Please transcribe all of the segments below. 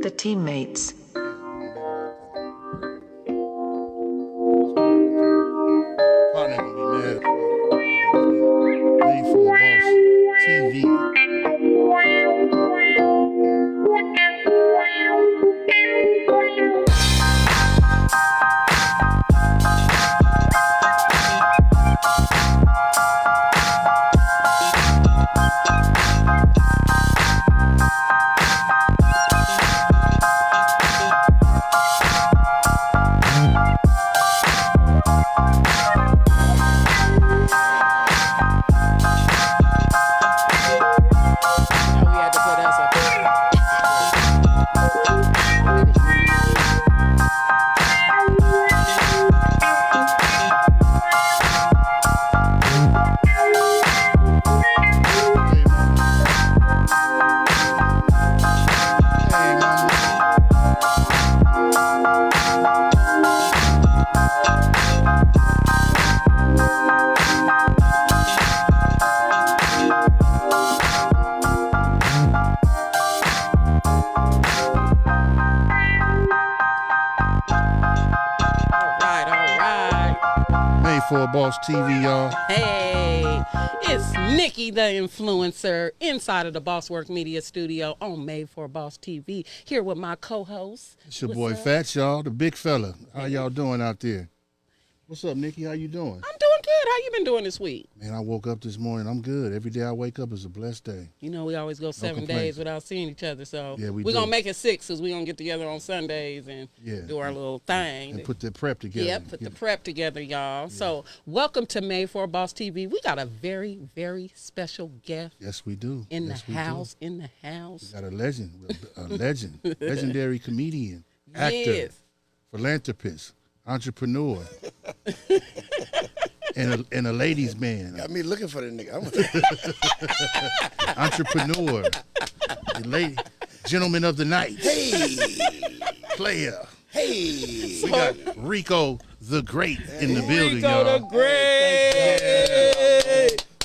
the teammates. Partner gonna be mad. Made for Boss TV. For Boss TV, y'all. Hey, it's Nikki the influencer inside of the Boss Work Media Studio on Made for Boss TV. Here with my co-host. It's your boy Fats, y'all, the big fella. How y'all doing out there? What's up, Nikki? How you doing? I'm doing good. How you been doing this week? Man, I woke up this morning. I'm good. Every day I wake up is a blessed day. You know, we always go 7 days without seeing each other, so yeah, we're going to make it 6 because we're going to get together on Sundays and do our little thing. And put the prep together. Yeah, put the prep together, y'all. Yeah. So welcome to Made for Boss TV. We got a very, very special guest. Yes, we do. In the house. We got a legend, legendary comedian, actor, philanthropist, entrepreneur, and a ladies' man. Got me looking for the nigga. Entrepreneur, gentleman of the night. Hey, player. Hey, we got Riccodagreat in the building, y'all. Riccodagreat.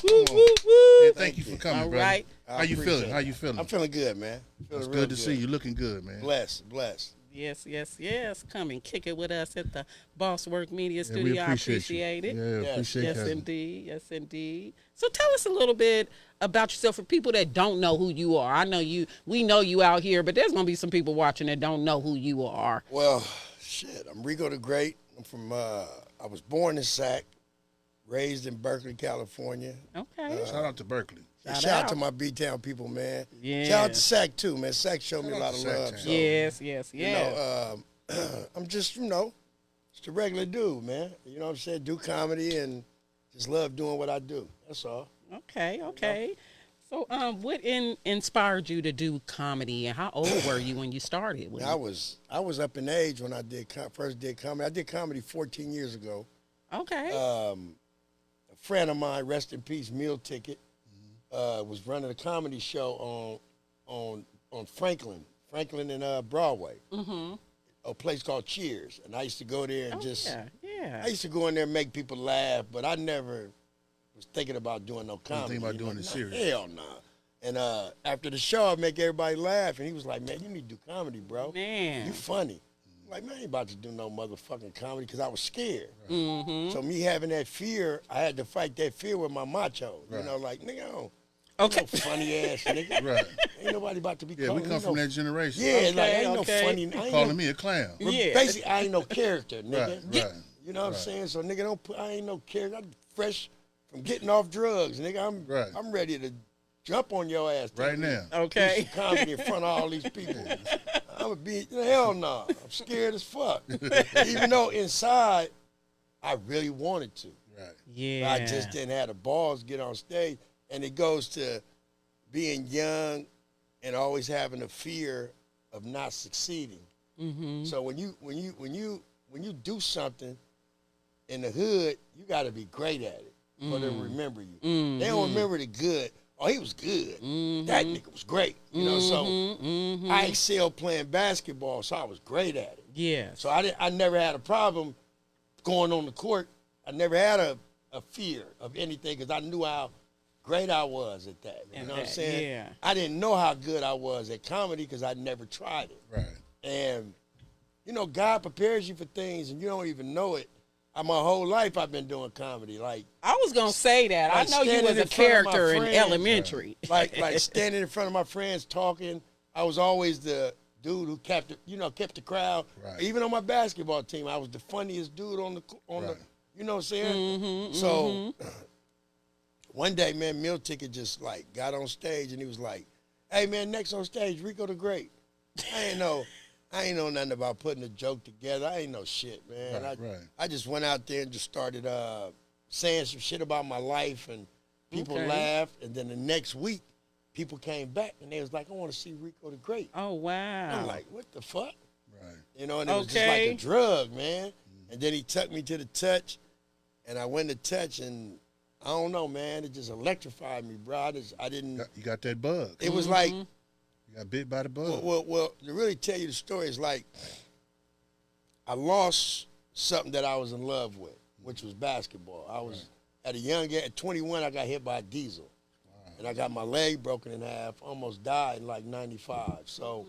Woo, woo, woo. Thank you for coming, brother. Right. How you feeling? How you feeling? I'm feeling good, man. It's good to see you. Looking good, man. Blessed. Yes. Come and kick it with us at the Boss Work Media Studio. I appreciate it. Yeah, appreciate it. Yes, indeed. So tell us a little bit about yourself for people that don't know who you are. I know you. We know you out here, but there's gonna be some people watching that don't know who you are. Well, shit. I'm Riccodagreat. I'm from. I was born in Sac, raised in Berkeley, California. Okay. Shout out to Berkeley. Shout out to my B-Town people, man. Yeah. Shout out to Sac too, man. Sac showed me a lot of love. So, yes. You know, I'm just, just a regular dude, man. You know what I'm saying? Do comedy and just love doing what I do. That's all. Okay. So, what inspired you to do comedy, and how old were you when you started? I was up in age when I first did comedy. I did comedy 14 years ago. Okay. A friend of mine, rest in peace, Meal Ticket, was running a comedy show on Franklin and Broadway. Mm-hmm. A place called Cheers, and I used to go there and I used to go in there and make people laugh, but I never was thinking about doing no comedy. Thinking about doing it serious? Hell no. And after the show, I'd make everybody laugh, and he was like, "Man, you need to do comedy, bro. Man, you funny." I'm like, man, I ain't about to do no motherfucking comedy because I was scared. Right. Mm-hmm. So me having that fear, I had to fight that fear with my macho. Right. You know, like, nigga, I don't. Okay. No funny ass nigga. Right. Ain't nobody about to be. Yeah, we come from that generation. Yeah, like ain't no funny. Calling me a clown. Yeah. Basically, I ain't no character, nigga. Right. You know what I'm saying? So nigga, I ain't no character. I'm fresh from getting off drugs, nigga. I'm ready to jump on your ass right now. Okay. Do some comedy in front of all these people. I'm gonna be hell no. I'm scared as fuck. Even though inside, I really wanted to. Right. Yeah. But I just didn't have the balls to get on stage. And it goes to being young and always having a fear of not succeeding. Mm-hmm. So when you do something in the hood, you got to be great at it for them to remember you. Mm-hmm. They don't remember the good. Oh, he was good. Mm-hmm. That nigga was great. You know, so I excelled playing basketball, so I was great at it. Yeah. So I never had a problem going on the court. I never had a fear of anything because I knew how great I was at that. You know what I'm saying? Yeah. I didn't know how good I was at comedy because I never tried it. Right. And, you know, God prepares you for things and you don't even know it. My whole life I've been doing comedy. Like, I was gonna say that. Like I know you standing was a in front of my character in friends. elementary. like standing in front of my friends talking. I was always the dude who kept the crowd. Right. Even on my basketball team, I was the funniest dude on the Right. you know what I'm saying? So one day, man, Meal Ticket just like got on stage and he was like, "Hey man, next on stage, Riccodagreat." I ain't know nothing about putting a joke together. I ain't know shit, man. Right. I just went out there and just started saying some shit about my life, and people Okay. laughed. And then the next week, people came back and they was like, "I want to see Riccodagreat." Oh wow. I'm like, "What the fuck?" Right. You know, and it was just like Okay. a drug, man. And then he took me to the Touch, and I went to Touch, and I don't know, man. It just electrified me, bro. I didn't. You got that bug. It was like, You got bit by the bug. well, to really tell you the story, is like I lost something that I was in love with, which was basketball. I was at a young age, at 21, I got hit by a diesel. And I got my leg broken in half, almost died in like 95. So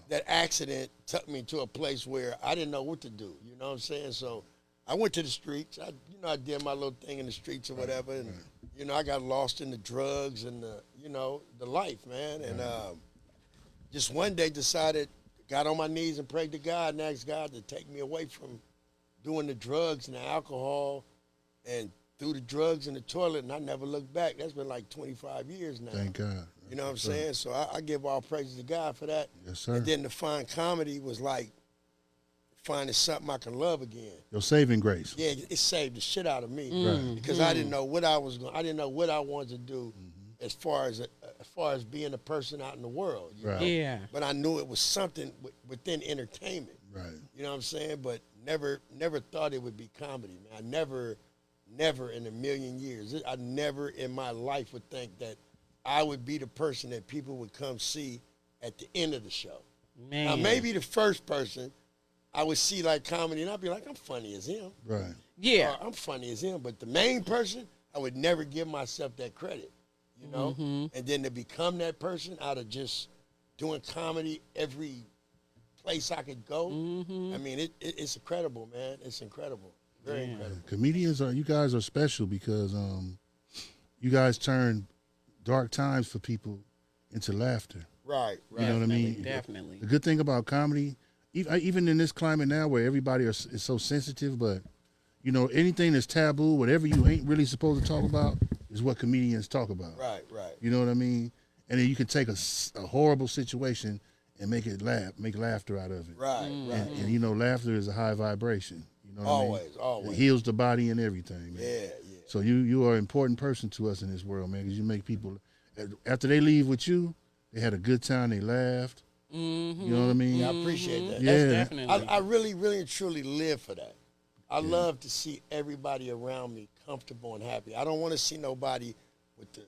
that accident took me to a place where I didn't know what to do. You know what I'm saying? So I went to the streets. I did my little thing in the streets or whatever. And, you know, I got lost in the drugs and, the life, man. And just one day decided, got on my knees and prayed to God and asked God to take me away from doing the drugs and the alcohol and threw the drugs in the toilet, and I never looked back. That's been like 25 years now. Thank God. You know what I'm saying? So I give all praises to God for that. Yes, sir. And then to find comedy was like finding something I can love again. Your saving grace. Yeah, it saved the shit out of me Right. because I didn't know what I was going. I didn't know what I wanted to do as far as being a person out in the world. You Right. know? Yeah. But I knew it was something within entertainment. Right. You know what I'm saying? But never thought it would be comedy, man. I never in a million years. I never in my life would think that I would be the person that people would come see at the end of the show. Man. Now, maybe the first person I would see like comedy, and I'd be like, I'm funny as him. Right. Yeah. Or, I'm funny as him. But the main person, I would never give myself that credit, you know? And then to become that person out of just doing comedy every place I could go, I mean, it's incredible, man. It's incredible. Very incredible. Comedians you guys are special because you guys turn dark times for people into laughter. Right. You know what I mean? Definitely. The good thing about comedy, even in this climate now where everybody is so sensitive, but you know, anything that's taboo, whatever you ain't really supposed to talk about, is what comedians talk about. Right. You know what I mean? And then you can take a horrible situation and make laughter out of it. Right. And you know, laughter is a high vibration. You know what I mean? Always. It heals the body and everything, man. Yeah. So you are an important person to us in this world, man, because you make people, after they leave with you, they had a good time, they laughed. You know what I mean? Yeah, I appreciate that. Yeah. Definitely. I really, really and truly live for that. I love to see everybody around me comfortable and happy. I don't want to see nobody with the,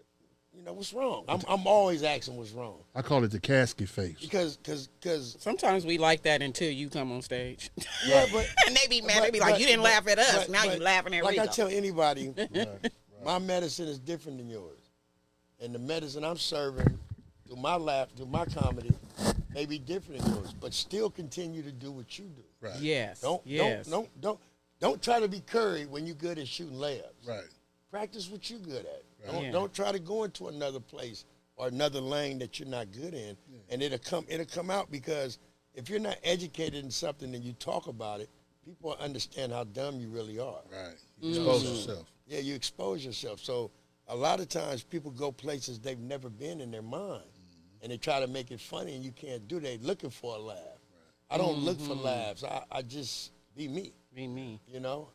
what's wrong? I'm always asking what's wrong. I call it the casket face. Because Sometimes we like that until you come on stage. yeah, but And they be mad. They be like, you didn't laugh at us. Now you laughing at like Rico. I tell anybody, my medicine is different than yours, and the medicine I'm serving through my comedy, may be different than yours, but still continue to do what you do. Right. Yes. Don't try to be Curry when you're good at shooting layups. Right. Practice what you're good at. Right. Don't try to go into another place or another lane that you're not good in, and it'll come out, because if you're not educated in something and you talk about it, people will understand how dumb you really are. Right. You expose yourself. Yeah, you expose yourself. So a lot of times people go places they've never been in their mind, and they try to make it funny, and you can't do that. They're looking for a laugh. I don't look for laughs. I just be me. Be me. You know,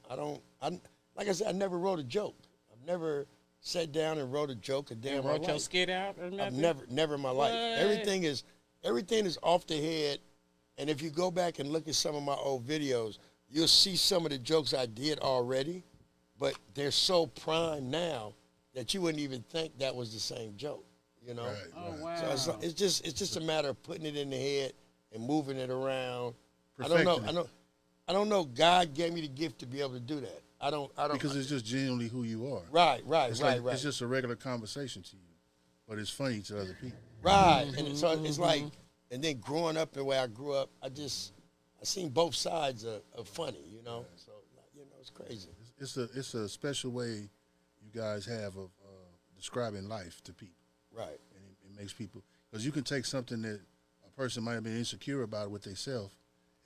like I said, I never wrote a joke. I've never sat down and wrote a joke a day in my Wrote your life. skit out or nothing? I've never in my life. What? Everything is off the head. And if you go back and look at some of my old videos, you'll see some of the jokes I did already, but they're so prime now that you wouldn't even think that was the same joke. You know. Right. Oh, wow. So it's just a matter of putting it in the head and moving it around. Perfecting I don't know. God gave me the gift to be able to do that. I don't. Because it's just genuinely who you are. Right. It's just a regular conversation to you, but it's funny to other people. Right. And so it's like and then growing up the way I grew up, I seen both sides of funny, you know. So it's crazy. It's a special way you guys have of describing life to people, Right. and it makes people, because you can take something that a person might have been insecure about with themselves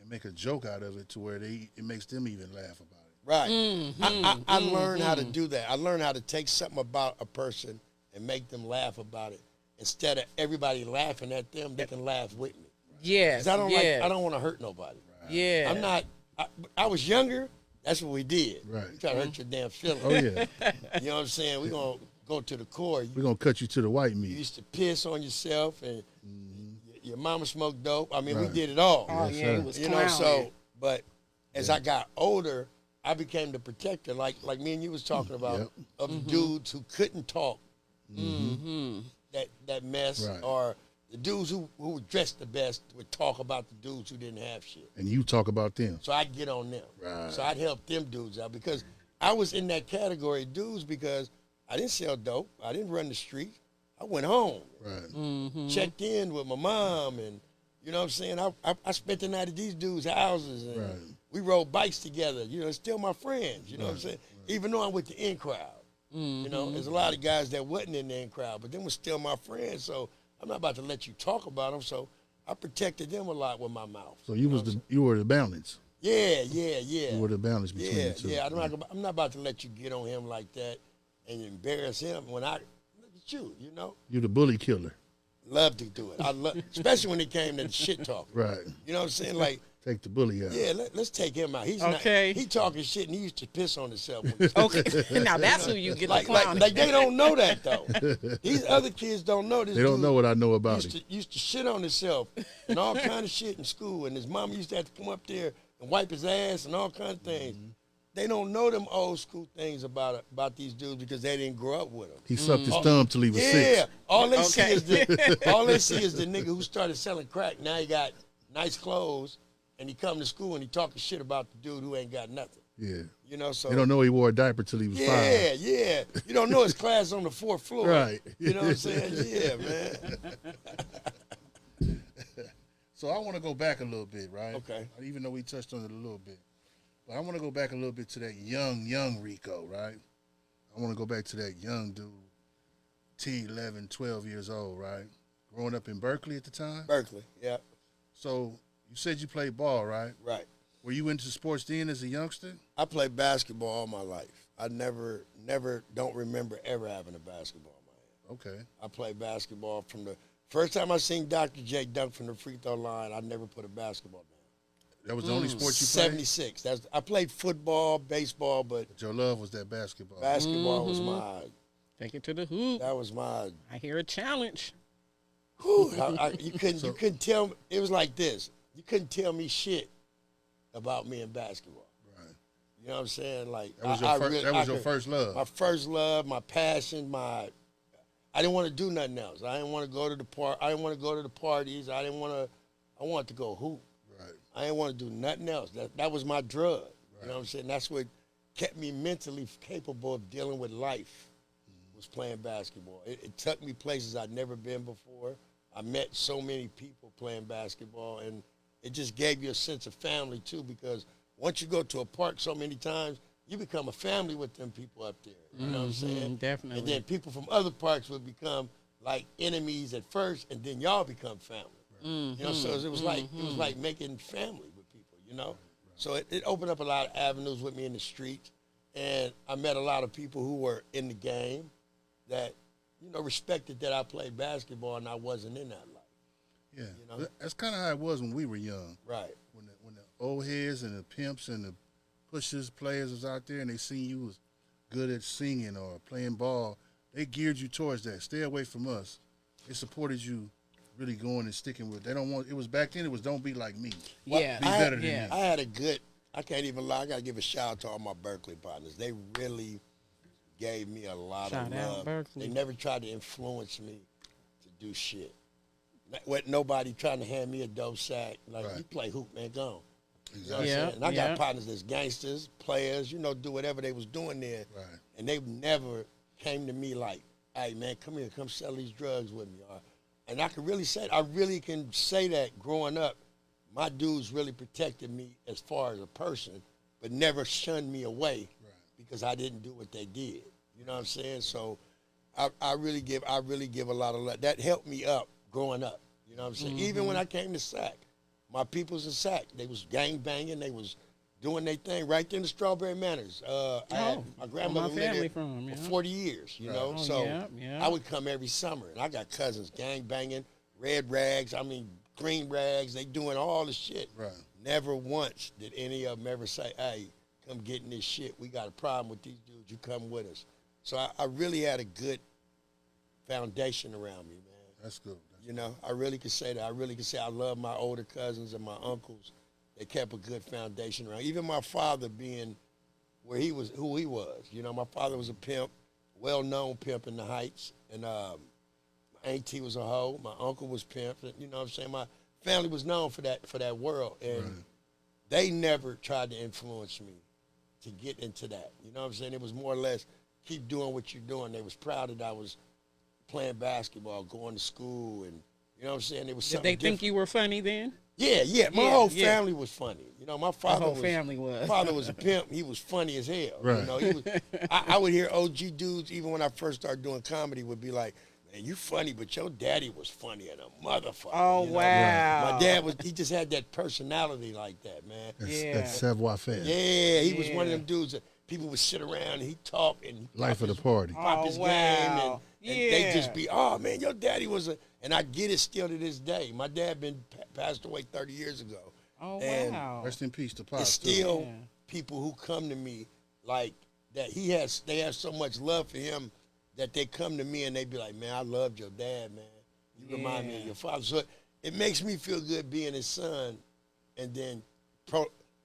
and make a joke out of it to where it makes them even laugh about it. Right. I learned how to do that. I learned how to take something about a person and make them laugh about it. Instead of everybody laughing at them, they can laugh with me. Yes. 'Cause I don't yes. I don't want to hurt nobody. Yeah. I'm not. I was younger. That's what we did. Right. You try to hurt your damn feelings. Oh yeah, You know what I'm saying? We're gonna go to the core. we're gonna cut you to the white You meat. used to piss on yourself, and your mama smoked dope. I mean, Right. we did it all. Oh, Yes, yeah, sir. he was You know, clowning. so but as I got older, I became the protector, like me and you was talking about, Yep. of the dudes who couldn't talk that mess, Right. or the dudes who were dressed the best would talk about the dudes who didn't have shit. And you talk about them. So I'd get on them. Right. So I'd help them dudes out because I was in that category of dudes because I didn't sell dope. I didn't run the streets. I went home, Right. checked in with my mom, and you know what I'm saying? I spent the night at these dudes' houses, and Right. we rode bikes together. You know, it's still my friends. You know what I'm saying? Even though I'm with the in crowd. You know, there's a lot of guys that wasn't in the in crowd, but them was still my friends. So I'm not about to let you talk about them. So I protected them a lot with my mouth. So you were the balance. Yeah. You were the balance between Yeah, the two. yeah. I'm not about to let you get on him like that and embarrass him when I look at you. You know, You're the bully killer. love to do it. I love, especially when it came to the shit talking. Right. You know what I'm saying? Like, Take the bully out. yeah, let's take him out. He's Okay. not. He talking shit and he used to piss on himself. When he Okay. Now that's who you get like, the like, clown. like they don't know that though. These other kids don't know this. They don't dude know what I know about it. used to shit on himself and all kind of shit in school, and his mom used to have to come up there and wipe his ass and all kind of things. They don't know them old school things about these dudes because they didn't grow up with them. He sucked his thumb till he was Yeah, 6. all they see Okay. is the nigga who started selling crack. Now he got nice clothes, and he come to school and he talking shit about the dude who ain't got nothing. Yeah. You know, so They don't know he wore a diaper till he was 5. yeah. You don't know his class on the 4th floor. Right. You know what I'm saying? Yeah, man. So I want to go back a little bit, right? Okay. Even though we touched on it a little bit. But I want to go back a little bit to that young Rico, right? I want to go back to that young dude, 10, 11, 12 years old, right? Growing up in Berkeley at the time. Berkeley, yeah, So you said you played ball, right? right. Were you into sports then as a youngster? I played basketball all my life. I never don't remember ever having a basketball in my hand. Okay. I played basketball from the first time I seen Dr. J dunk from the free throw line. I never put a basketball down. That was the only sport you played? 76. I played football, baseball, but But your love was that basketball. basketball was my. Take it to the hoop. That was my. I hear a challenge. Whew, you couldn't tell me. It was like this. You couldn't tell me shit about me in basketball. Right. You know what I'm saying? Like That was your, I fir- really- that I was your could- first love. My first love, my passion, I didn't want to do nothing else. I didn't want to go to the I didn't want to go to the parties. I wanted to go hoop. Right. I didn't want to do nothing else. That was my drug. You know what I'm saying? That's what kept me mentally capable of dealing with life. Was playing basketball. It took me places I'd never been before. I met so many people playing basketball, and it just gave you a sense of family too. Because once you go to a park so many times, you become a family with them people up there. You know what I'm saying? Definitely. And then people from other parks would become like enemies at first, and then y'all become family. You know, so it was like making family with people. You know, so it opened up a lot of avenues with me in the streets, and I met a lot of people who were in the game that respected that I played basketball and I wasn't in that life. Yeah. You know? That's kind of how it was when we were young. Right. When the old heads and the pimps and the pushers, players was out there and they seen you was good at singing or playing ball, they geared you towards that. Stay away from us. They supported you really going and sticking with. They don't want. It was back then. It was don't be like me. Yeah. Be better than yeah. me. I had a good. I can't even lie. I got to give a shout out to all my Berkeley partners. They really gave me a lot Shout of out love. Berkeley. They never tried to influence me to do shit. With nobody trying to hand me a dope sack. Like, Right. you play hoop, man, go on. You know what I'm Exactly. Yeah, saying? And I yeah. got partners that's gangsters, players, do whatever they was doing there. Right. And they never came to me like, hey, man, come here, come sell these drugs with me. And I can really say, I really can say that growing up, my dudes really protected me as far as a person, but never shunned me away because I didn't do what they did. You know what I'm saying? So I really give a lot of love. That helped me up growing up. You know what I'm saying? Even when I came to SAC, my peoples in SAC, they was gang banging, they was doing their thing right there in the Strawberry Manors. I had my grandmother lived there for 40 years, you know. So I would come every summer, and I got cousins gang banging, red rags, I mean green rags, they doing all the shit. Right. Never once did any of them ever say, hey, come get in this shit. We got a problem with these dudes. You come with us. So I really had a good foundation around me, man. That's good. You know, I really could say that. I really could say I love my older cousins and my uncles. They kept a good foundation around. Even my father being where he was, who he was. You know, my father was a pimp, well-known pimp in the Heights. And my auntie was a hoe. My uncle was pimp. You know what I'm saying? My family was known for that world. And they never tried to influence me to get into that. You know what I'm saying? It was more or less, keep doing what you're doing. They was proud that I was playing basketball, going to school, and you know what I'm saying? It was something Did they think you were funny then? Yeah. My whole family was funny. You know, my father father was a pimp. He was funny as hell. Right. You know, he was. I would hear OG dudes, even when I first started doing comedy, would be like, "Man, you funny, but your daddy was funny and a motherfucker." Oh, you know? wow. My dad was. He just had that personality like that, man. That's savoir faire. Yeah, he was one of them dudes that people would sit around and he'd talk and Life of the party. pop his game and they just be, oh man, your daddy was a, and I get it still to this day. My dad been passed away 30 years ago. Oh, and wow. Rest in peace to Pop. it's still people who come to me like that. They have so much love for him that they come to me and they be like, man, I loved your dad, man. You remind me of your father. So it makes me feel good being his son and then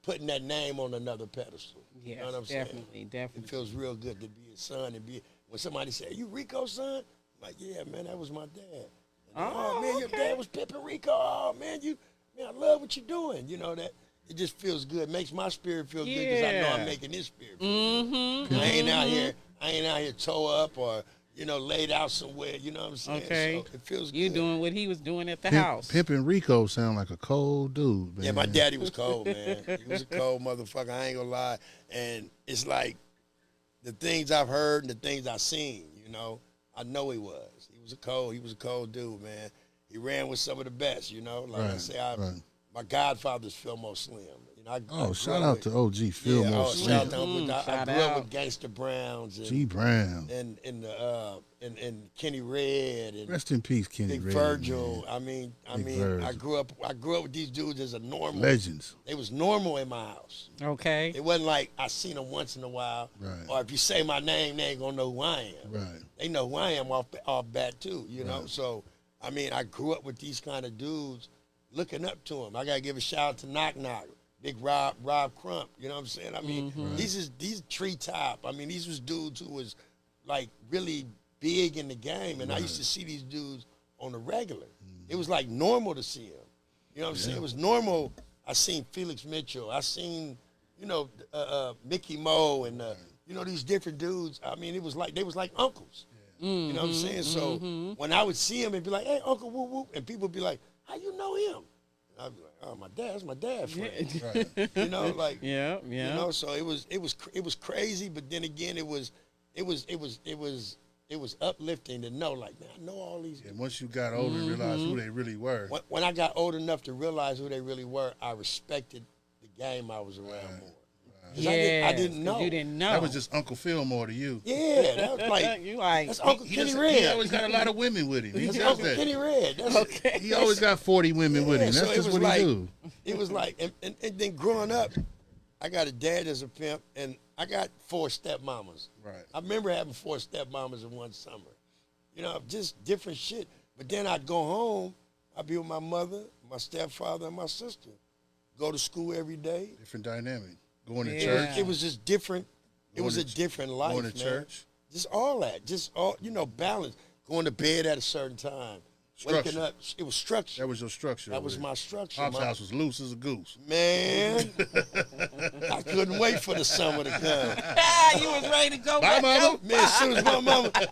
putting that name on another pedestal. Yes, you know what I'm saying? Definitely. It feels real good to be his son and be, when somebody say, you Rico's son? I'm like, yeah, man, that was my dad. And man, your dad was pimping Rico. Oh, man, I love what you're doing. You know, that it just feels good. It makes my spirit feel good because I know I'm making his spirit feel good. I ain't out here toe up or, you know, laid out somewhere. You know what I'm saying? Okay. So it feels good. You doing what he was doing at the house. Pimpin' Rico sound like a cold dude, man. Yeah, my daddy was cold, man. He was a cold motherfucker. I ain't gonna lie. And it's like the things I've heard and the things I've seen, you know, I know he was. He was a cold dude, man. He ran with some of the best, you know. Like I say, my godfather's Fillmore Slim. You know, shout out to OG Fillmore Slim. I grew up with Gangsta Browns and G Brown and Kenny Red and rest in peace, Kenny Big Red. Virgil. Man. I mean, I grew up with these dudes as a normal Legends. They was normal in my house. Okay. It wasn't like I seen them once in a while, or if you say my name, they ain't gonna know who I am. Right. They know who I am off bat too, you know. So I mean, I grew up with these kind of dudes, looking up to them. I gotta give a shout out to Knock Knock, Big Rob Crump. You know what I'm saying? I mean, these treetop. I mean, these was dudes who was like really big in the game, and I used to see these dudes on the regular. It was like normal to see them. You know what I'm saying? It was normal. I seen Felix Mitchell. I seen, you know, Mickey Moe and you know, these different dudes. I mean, they was like uncles. You know what I'm saying? So when I would see him and be like, hey, Uncle Woo Woo, and people would be like, how you know him? I'd be like, oh, my dad, that's my dad friend. Right. You know, like, you know, so it was crazy, but then again, it was uplifting to know, like, man, I know all these. And once you got older and realized who they really were. When I got old enough to realize who they really were, I respected the game I was around more. I didn't know. You didn't know. That was just Uncle Fillmore to you. Yeah, that was like, you like that's Uncle Kenny Red. He always got a lot of women with him. He That's does Uncle that. Kenny Red. He always got 40 women with him. That's so just what he do. It was like, and then growing up, I got a dad as a pimp, and I got 4 stepmamas. Right. I remember having 4 stepmamas in one summer. You know, just different shit. But then I'd go home, I'd be with my mother, my stepfather, and my sister. Go to school every day. Different dynamic. Going to church. It was just different. It was a different life, Going to church. Just all that. Just all, you know, balance. Going to bed at a certain time. Structure. Waking up. It was structure. That was your structure. That was my structure. Pop's house was loose as a goose. Man. I couldn't wait for the summer to come. You was ready to go Bye, back mama. out. Man,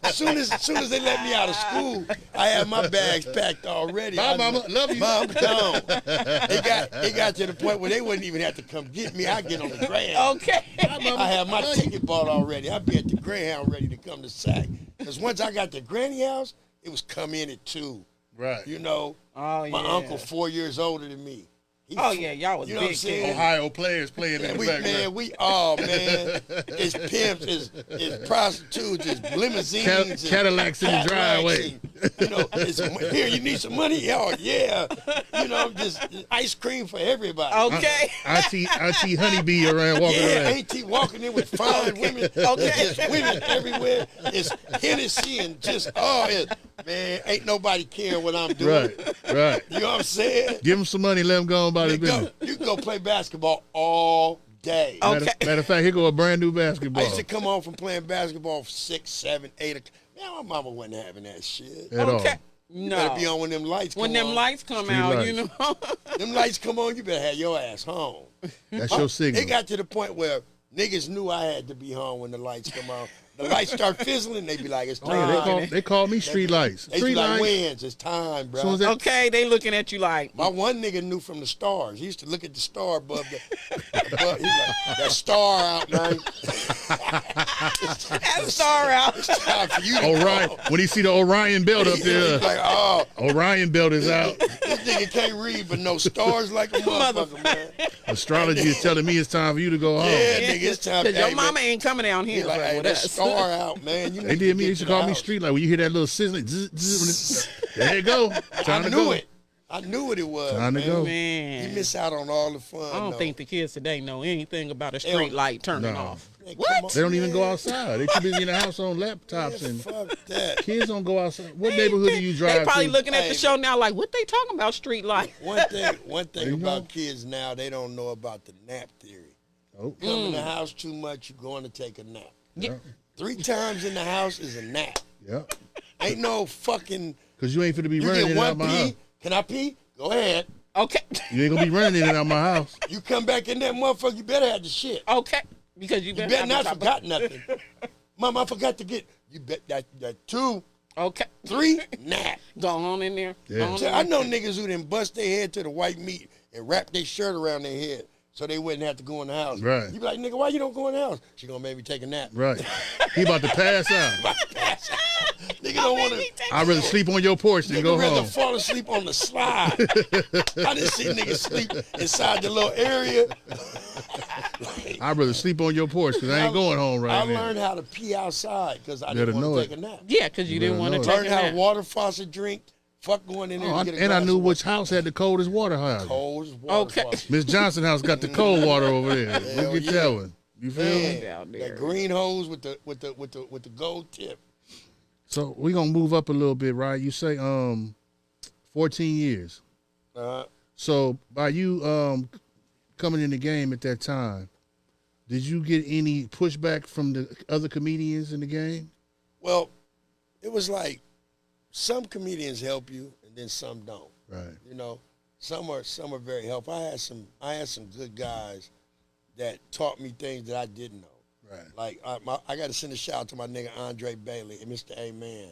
as soon as they let me out of school, I had my bags packed already. Bye, mama. Love you. Mom, gone. It got to the point where they wouldn't even have to come get me. I get on the Greyhound. Okay. I have my ticket bought already. I'd be at the Greyhound ready to come to Sac. Because once I got to Granny house, it was come in at 2. Right. You know, Oh, my yeah. uncle 4 years older than me. Oh, yeah, y'all was You know what I'm big saying? kids. Ohio players playing in the Man, background. it's pimps, it's prostitutes, it's limousines, Cadillacs in the Cadillacs driveway. and, you know, it's here. You need some money? Oh yeah, you know, just ice cream for everybody. Okay. Auntie Honeybee around walking Yeah, around. ain't he walking in with fine women? Okay. Just women everywhere. It's Hennessy and just man, ain't nobody caring what I'm doing. Right. You know what I'm saying? Give him some money, let him go on about his business. You can go play basketball all day. Okay. Matter of fact, here go a brand new basketball. I used to come home from playing basketball for 6, 7, 8 o'clock. Man, my mama wasn't having that shit. At all. Okay. You No. better be on when them lights come When them on. lights come Street out, lights. you know. Them lights come on, you better have your ass home. That's your signal. It got to the point where niggas knew I had to be home when the lights come on. The lights start fizzling, they be like, it's Oh, yeah, time. they call me street lights. They be Street like, lights. wins, it's time, bro. Soon as that- Okay, they looking at you like, My one nigga knew from the stars. He used to look at the star above the, above, he's like, that star out, man. that star out. It's time for you to Orion. go. When he see the Orion belt up He's there, like, oh, Orion belt is out. this nigga can't read, but no stars like a motherfucker, man. Astrology is telling me it's time for you to go home. Yeah, nigga, it's time. Because Hey, your mama man, ain't coming down he here like, hey, with that us. star out, man. You They need did to me. They get used to the call me house. street light. When you hear that little sizzling, there you go. Time I to knew go. it. I knew what it was. Time to man. go. Man. You miss out on all the fun. I don't though. think the kids today know anything about a don't- street light turning No. off. Man, What? come on, They don't even go man. outside. They too busy in the house on laptops Man, and fuck that. kids don't go outside. What neighborhood do you drive They probably to? looking at Hey, the show now like, what they talking about street light? One There thing you about go. kids now, they don't know about the nap theory. Oh, Come in the house too much, you're going to take a nap. yeah, 3 times in the house is a nap. yeah. Ain't no fucking. Because you ain't finna be You running in get and out one my house. pee. Can I pee? Go ahead. Okay. You ain't gonna be running in and out my house. You come back in that motherfucker, you better have the shit. Okay. Because you You better better have not a forgot nothing. Mom, I forgot to get. You bet that 2, Okay. 3, nap. Go on in there. Yeah. Go on So in I there. know niggas who done bust their head to the white meat and wrap their shirt around their head so they wouldn't have to go in the house. Right. You be like, nigga, why you don't go in the house? She gonna make me take a nap. Right. He about to pass out. Nigga don't want to. I'd rather sleep on your porch than Nigga go rather home. fall asleep on the slide. I done see niggas sleep inside the little area. I'd rather sleep on your porch because I ain't going home I right now. learned how to pee outside because I Better didn't want know to take it. a nap. Yeah, because you didn't better want to know it. take Learned a how nap. to water faucet drink. Fuck going in there Oh, and get a and I glass knew of which house had the coldest water house. cold water Okay. faucet. Miss Johnson house got the cold water over there. Hell Look at yeah. that one. You feel me? Man, Down there. that green hose with the gold tip. So we gonna move up a little bit, right? You say 14 years. So by you coming in the game at that time, did you get any pushback from the other comedians in the game? Well, it was like some comedians help you and then some don't. Right. You know, some are very helpful. I had some good guys that taught me things that I didn't know. Right. Like I got to send a shout out to my nigga Andre Bailey and Mr. A-Man.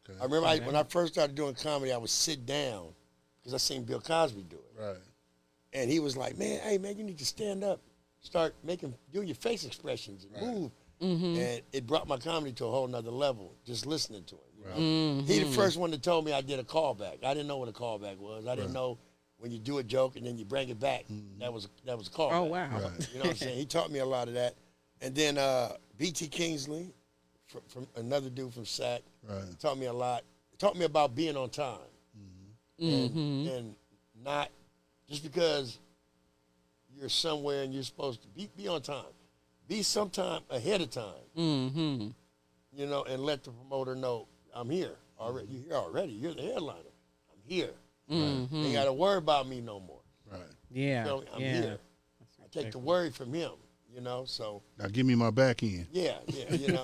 Okay. I remember when I first started doing comedy, I would sit down because I seen Bill Cosby do it. Right. And he was like, man, hey, man, you need to stand up, start doing your face expressions and move. And it brought my comedy to a whole nother level, just listening to him. You know? He the first one that told me I did a callback. I didn't know what a callback was. I didn't know when you do a joke and then you bring it back. That was a callback. Oh, wow. Right. You know what I'm saying? He taught me a lot of that. And then B.T. Kingsley, from another dude from SAC, Right. taught me a lot. Taught me about being on time. And not just because you're somewhere and you're supposed to be on time. Be sometime ahead of time. Mm-hmm. You know, and let the promoter know I'm here already. You're here already. You're the headliner. I'm here. Mm-hmm. They got to worry about me no more. Right. Yeah. So I'm yeah. here. I take the worry from him. You know, so Now give me my back end. yeah, you know.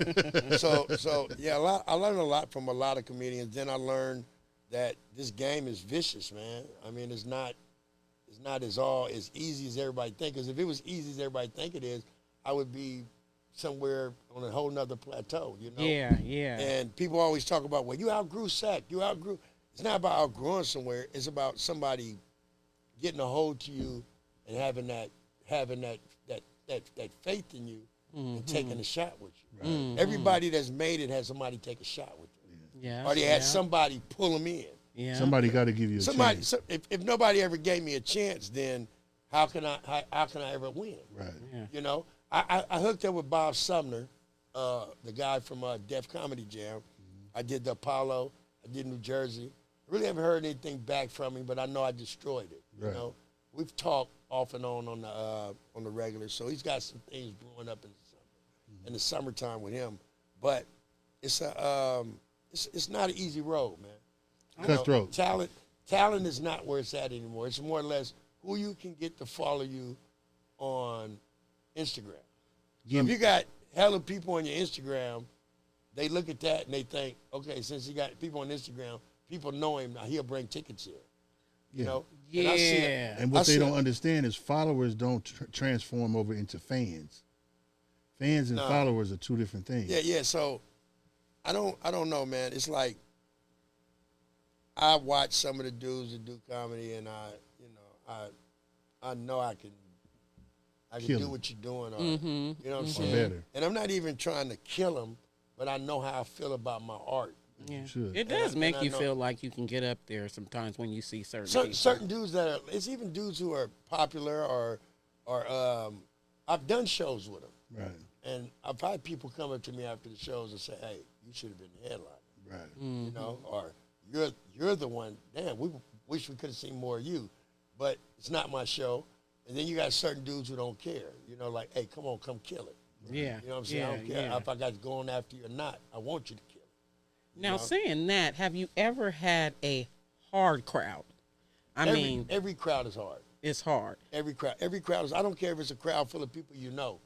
so yeah, I learned a lot from a lot of comedians. Then I learned that this game is vicious, man. I mean, it's not not as easy as everybody think. Because if it was easy as everybody think it is, I would be somewhere on a whole nother plateau, you know? Yeah. And people always talk about, well, you outgrew sack, you outgrew. It's not about outgrowing somewhere. It's about somebody getting a hold to you and having that faith in you and taking a shot with you. Everybody that's made it has somebody take a shot with them. Yeah. Or they had somebody pull them in. Yeah. Somebody got to give you a chance. If nobody ever gave me a chance, then how can I ever win? Right. Yeah. You know, I hooked up with Bob Sumner, the guy from Def Comedy Jam. I did the Apollo. I did New Jersey. I really haven't heard anything back from him, but I know I destroyed it. You Right. know, we've talked off and on the regular, so he's got some things brewing up in the summertime with him. But it's not an easy road, man. You know, Cutthroat. talent is not where it's at anymore. It's more or less who you can get to follow you on Instagram. So if you got hella people on your Instagram, they look at that and they think, okay, since he got people on Instagram, people know him now. He'll bring tickets here. You know? And I see it. And what they don't understand is followers don't transform over into fans. Fans and followers are two different things. Yeah. So I don't know, man. It's like I watch some of the dudes that do comedy, and I know I can Kill do 'em. what you're doing, or you know what I'm Or saying. better. And I'm not even trying to kill them, but I know how I feel about my art. Yeah. should. It does And make I you know- feel like you can get up there sometimes when you see certain people. Certain dudes it's even dudes who are popular or I've done shows with them. Right. And I've had people come up to me after the shows and say, "Hey, you should have been the headliner," Right. you know, or "You're the one." Damn, we wish we could have seen more of you, but it's not my show. And then you got certain dudes who don't care, you know, like, "Hey, come on, come kill it." Yeah. You know what I'm saying? I don't care if I got going after you or not. I want you to kill it. Now, know? saying that, have you ever had a hard crowd? I mean, every crowd is hard. it's hard. Every crowd is. I don't care if it's a crowd full of people you know.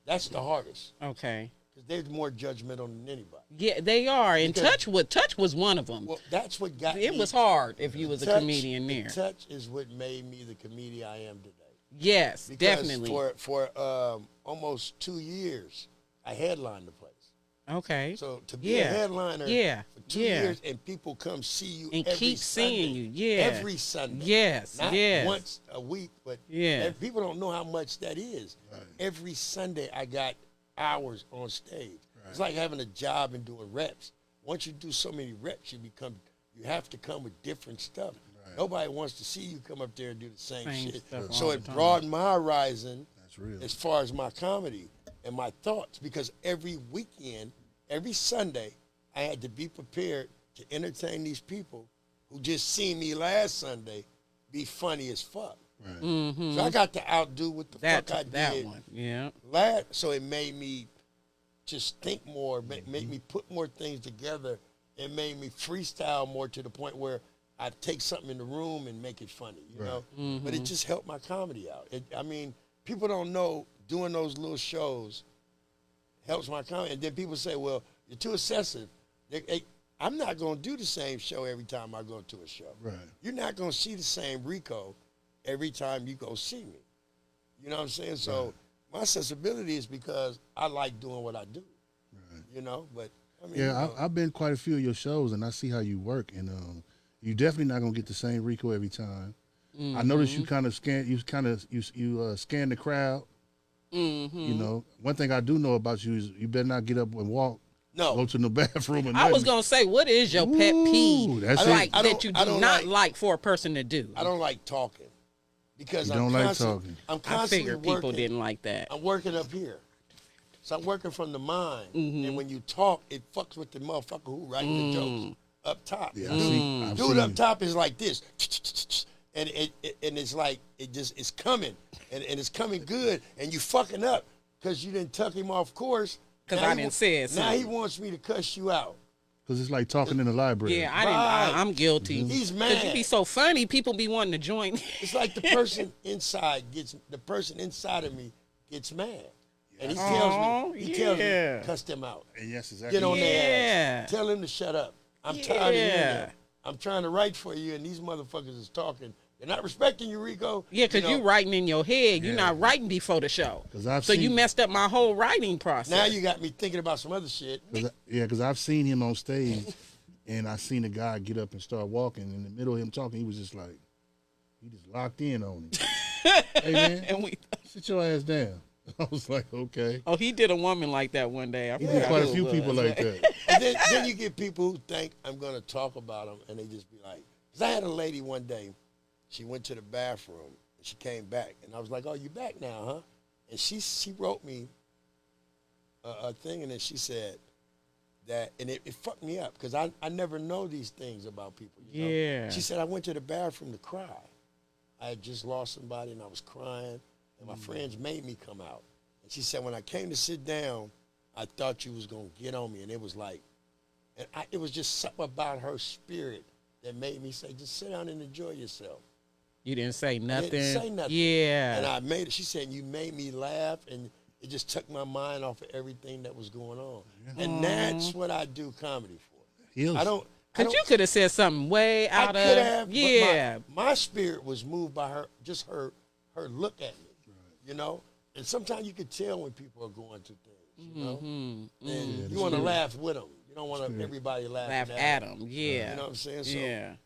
That's the hardest Okay. because they're more judgmental than anybody. Yeah, they are. And Because- Touch was one of them. Well, that's what got It me. was hard if you was a Touch- comedian there. Touch is what made me the comedian I am today. Yes, Because definitely. For almost 2 years, I headlined the place. Okay. So to be a headliner for 2 Yeah. years and people come see you And every keep seeing Sunday, you. Yeah. every Sunday. Yes. Not yes. once a week, but Yeah. people don't know how much that is. Right. Every Sunday I got hours on stage. It's like having a job and doing reps. Once you do so many reps, you have to come with different stuff. Right. Nobody wants to see you come up there and do the same shit. stuff So all it the time. broadened my horizon That's real. as far as my comedy and my thoughts, because every weekend, every Sunday, I had to be prepared to entertain these people who just seen me last Sunday be funny as fuck. Right. So I got to outdo what the that fuck I did that one. Yeah. so it made me just think more, make me put more things together. It made me freestyle more to the point where I take something in the room and make it funny, you know? But it just helped my comedy out. People don't know doing those little shows helps my comedy. And then people say, well, you're too excessive. I'm not going to do the same show every time I go to a show. Right. You're not going to see the same Rico every time you go see me. You know what I'm saying? So my sensibility is because I like doing what I do. Right. You know, but I mean, Yeah, you know, I've been quite a few of your shows, and I see how you work, and you definitely not gonna get the same Rico every time. I noticed you kind of scan the crowd. You know, one thing I do know about you is you better not get up and walk, go no. to the bathroom. And I was gonna say, what is your pet peeve that's I it. like I that don't- you I do don't not like- like for a person to do? I don't like talking because You I'm don't like constant- talking. I'm I constantly figured working. people didn't like that. I'm working up here. So I'm working from the mind. And when you talk, it fucks with the motherfucker who writing the jokes up top. Yeah, I've Dude seen up it. top is like this. And it's like it's coming. And it's coming good. And you fucking up because you didn't tuck him off course. 'Cause Now I he didn't wa- say it, Now he son. wants me to cuss you out. Because it's like talking in the library. Yeah, I didn't. Right. I'm guilty. He's Cause mad. you be so funny. People be wanting to join. It's like the person inside of me gets mad. And he tells me, yeah. cuss them out. And yes, exactly. Get on their Yeah. ass. Tell him to shut up. I'm tired of hearing Yeah. that. I'm trying to write for you, and these motherfuckers is talking. They're not respecting you, Rico. Yeah, because you writing in your head. You're not writing before the show. So you messed up my whole writing process. Now you got me thinking about some other shit. Because I've seen him on stage, and I seen a guy get up and start walking. In the middle of him talking, he was just like, he just locked in on him. Hey, man, and sit your ass down. I was like, okay. Oh, he did a woman like that one day. He did quite a few people like that. And then you get people who think I'm going to talk about them, and they just be like, because I had a lady one day, she went to the bathroom, and she came back, and I was like, oh, you back now, huh? And she wrote me a thing, and then she said that, and it fucked me up, because I never know these things about people. You know? Yeah. She said, I went to the bathroom to cry. I had just lost somebody, and I was crying, and my friends made me come out. And she said, when I came to sit down, I thought you was going to get on me, and it was like, it was just something about her spirit that made me say, just sit down and enjoy yourself. You didn't say nothing. I didn't say nothing. Yeah. And I made it. She said, you made me laugh, and it just took my mind off of everything that was going on. Yeah. And that's what I do comedy for. I don't. Because you could have said something way out of. Have, yeah. My spirit was moved by her, just her look at me, you know? And sometimes you could tell when people are going through things, you know? And you want to laugh with them. You don't want everybody laughing at them. Yeah. You know what I'm saying? So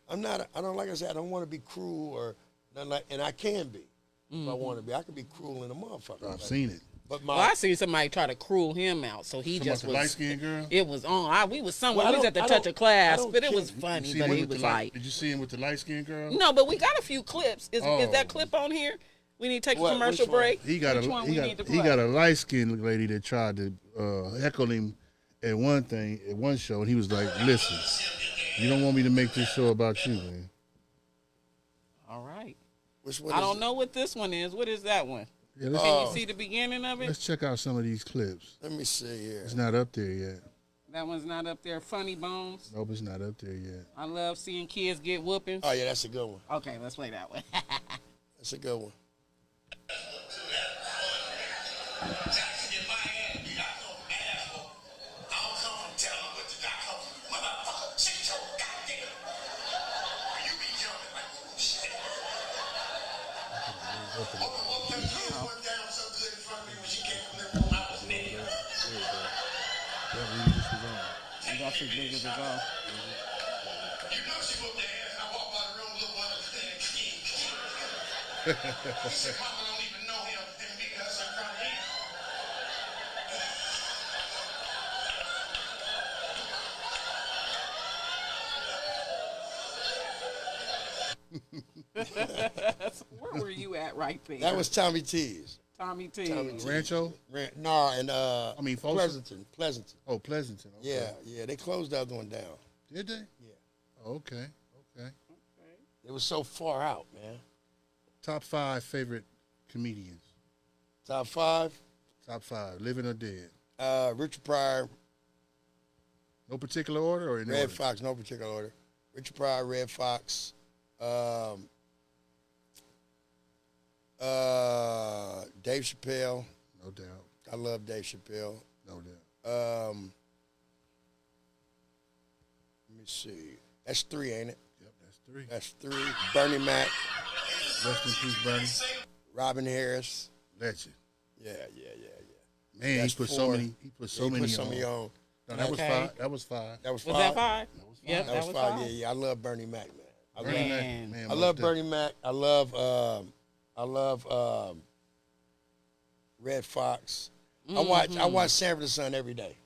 I don't, like I said, I don't want to be cruel or nothing like, and I can be if I want to be. I can be cruel in a motherfucker. I've seen it. But I seen somebody try to cruel him out, so he just was. Light-skinned girl? It was on. We was somewhere. We was at the touch of class, but it was funny. But he was like. Did you see him with the light-skinned girl? No, but we got a few clips. Is that clip on here? We need to take a commercial break. He got a light-skinned lady that tried to heckle him at one show, and he was like, "Listen, you don't want me to make this show about you, man." All right. Which one? I don't know what this one is. What is that one? Yeah, can you see the beginning of it? Let's check out some of these clips. Let me see here. It's not up there yet. That one's not up there. Funny Bones. Nope, it's not up there yet. I love seeing kids get whoopings. Oh yeah, that's a good one. Okay, let's play that one. That's a good one. That's as big as it goes. You know she whooped their ass. I walked by the room, looked one of the things. She said, Mama don't even know him. And me and her son trying to Where were you at right there? That was Tommy T's. Tommy T. Rancho? No, and Pleasanton. Pleasanton. Oh, Pleasanton. Okay. Yeah. They closed the other one down. Did they? Yeah. Oh, okay. It was so far out, man. Top 5 favorite comedians. Top 5. Top 5, living or dead. Richard Pryor. No particular order or in Red order? Fox, no particular order. Richard Pryor, Red Fox. Dave Chappelle. No doubt. I love Dave Chappelle. No doubt. Let me see. That's 3, ain't it? Yep, that's 3. That's 3. Bernie Mac. Rest in peace, Bernie. Robin Harris. Legend. Yeah. Man, That's he put 4. so many. He put so many on. No, that was 5. That was 5. That was 5. Was that 5? Yep, That was 5. Yeah. I love Bernie Mac, man. Bernie Mac, man. I love Bernie Mac. I love Red Fox. I watch Sanford and Son every day.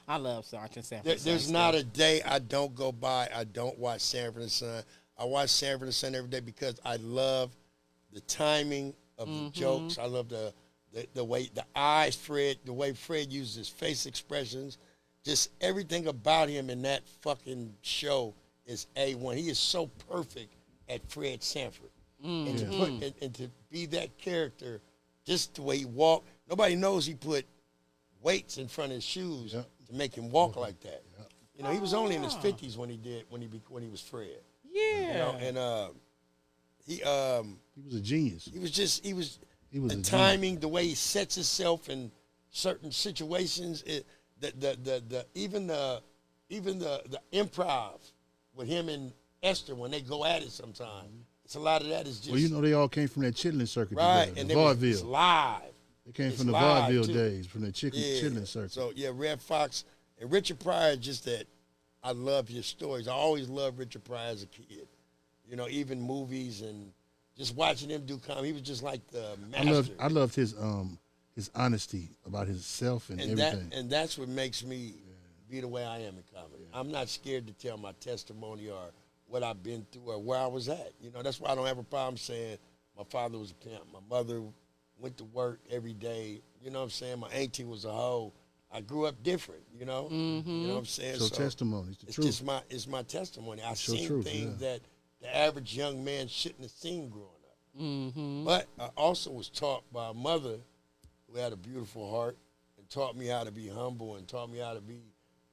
I love Sergeant Sanford. There's not a day I don't go by I don't watch Sanford and Son. I watch Sanford and Son every day because I love the timing of the jokes. I love the way the eyes the way Fred uses his face expressions. Just everything about him in that fucking show is A1. He is so perfect at Fred Sanford. And to be that character, just the way he walked. Nobody knows he put weights in front of his shoes to make him walk like that. You know, he was only in his 50s when he was Fred. Yeah. You know, and he was a genius. He was the timing, the way he sets himself in certain situations. Even the improv with him and Esther when they go at it sometimes. It's a lot of that is just Well, you know, they all came from that chitlin circuit right, together, and the it's vaudeville. live. They came it's from the live, vaudeville too. days, from the chitlin circuit. So yeah, Red Fox and Richard Pryor. Just that I love his stories. I always loved Richard Pryor as a kid. You know, even movies and just watching him do comedy. He was just like the master. I loved his honesty about himself and everything. And that's what makes me be the way I am in comedy. Yeah. I'm not scared to tell my testimony or what I've been through or where I was at. You know, that's why I don't have a problem saying my father was a pimp. My mother went to work every day. You know what I'm saying? My auntie was a hoe. I grew up different, you know? Mm-hmm. You know what I'm saying? So testimony, it's the truth. It's my testimony. I've Show seen truth, things that the average young man shouldn't have seen growing up. Mm-hmm. But I also was taught by a mother who had a beautiful heart and taught me how to be humble and taught me how to be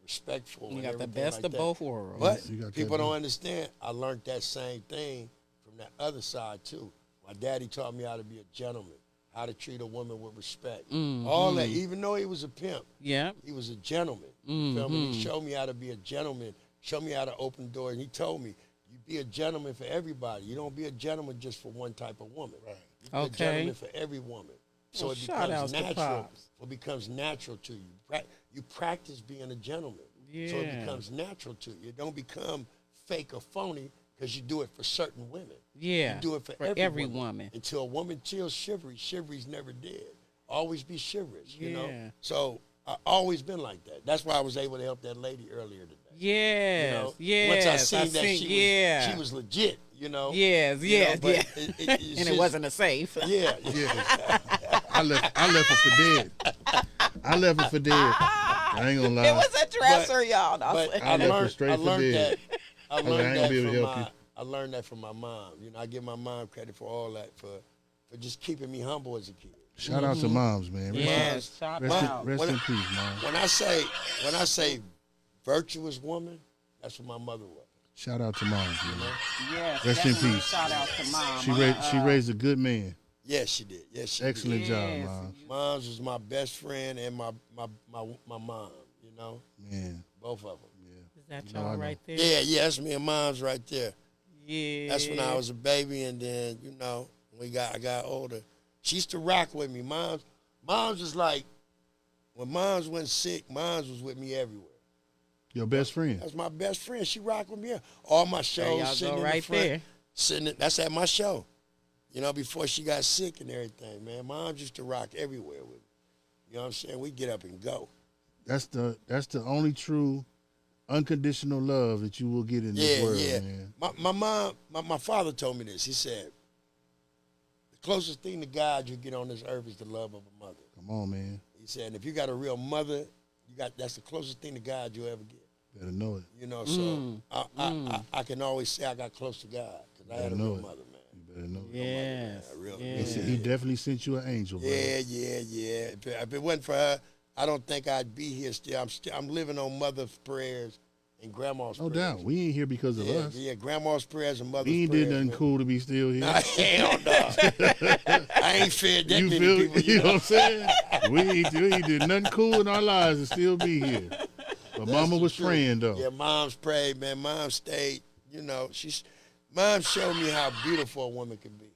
respectful. You and got the everything best like of that. both worlds. But people don't understand. I learned that same thing from that other side too. My daddy taught me how to be a gentleman, how to treat a woman with respect. Mm-hmm. All that, even though he was a pimp, he was a gentleman. You feel me? He showed me how to be a gentleman, showed me how to open doors, and he told me, you be a gentleman for everybody. You don't be a gentleman just for one type of woman. Right. You be a gentleman for every woman. So it becomes natural. It becomes natural to you. You practice being a gentleman. Yeah. So it becomes natural to you. It don't become fake or phony because you do it for certain women. Yeah. You do it for every woman. Until a woman feels shivery, shivery's never dead. Always be chivalrous, you know? So I've always been like that. That's why I was able to help that lady earlier today. Yes, you know? yes. Once I seen that she was legit, you know? Yes, yes, yeah. And it wasn't a safe. Yeah. I left her for dead. I left her for dead. I ain't gonna lie. It was a dresser, y'all. But I left her straight for dead. I learned that from my mom. You know, I give my mom credit for all that, for just keeping me humble as a kid. Shout out to moms, man. Yes, shout out. Rest in peace, mom. When I say virtuous woman, that's what my mother was. Shout out to moms, man. Yes, rest in peace. Shout out to mom. She raised a good man. Yes, she did. Yes, she Excellent did. job, Mom. Mom's was my best friend and my mom, you know? Man. Both of them. Yeah. Is that y'all right there? Yeah, that's me and Mom's right there. Yeah. That's when I was a baby, and then, you know, I got older. She used to rock with me. Mom's was like, when Mom's went sick, Mom's was with me everywhere. Your best friend? That's my best friend. She rocked with me. All my shows y'all sitting go in right the front. That's at my show. You know, before she got sick and everything, man. Mom used to rock everywhere with me. You know what I'm saying? We get up and go. That's the only true unconditional love that you will get in this world, man. My mom, my father told me this. He said, the closest thing to God you get on this earth is the love of a mother. Come on, man. He said, and if you got a real mother, that's the closest thing to God you'll ever get. Better know it. You know, so I can always say I got close to God because I had a real mother, man. Better know. Yes. He definitely sent you an angel, bro. Yeah. If it wasn't for her, I don't think I'd be here still. I'm living on mother's prayers and grandma's prayers. No doubt. We ain't here because of us. Yeah, grandma's prayers and mother's prayers. We ain't did nothing cool to be still here. Hell no. I ain't fed that many people. You know what I'm saying? we ain't did nothing cool in our lives to still be here. But Mama was praying, though. Yeah, Mom's prayed, man. Mom stayed, you know, Mom showed me how beautiful a woman can be.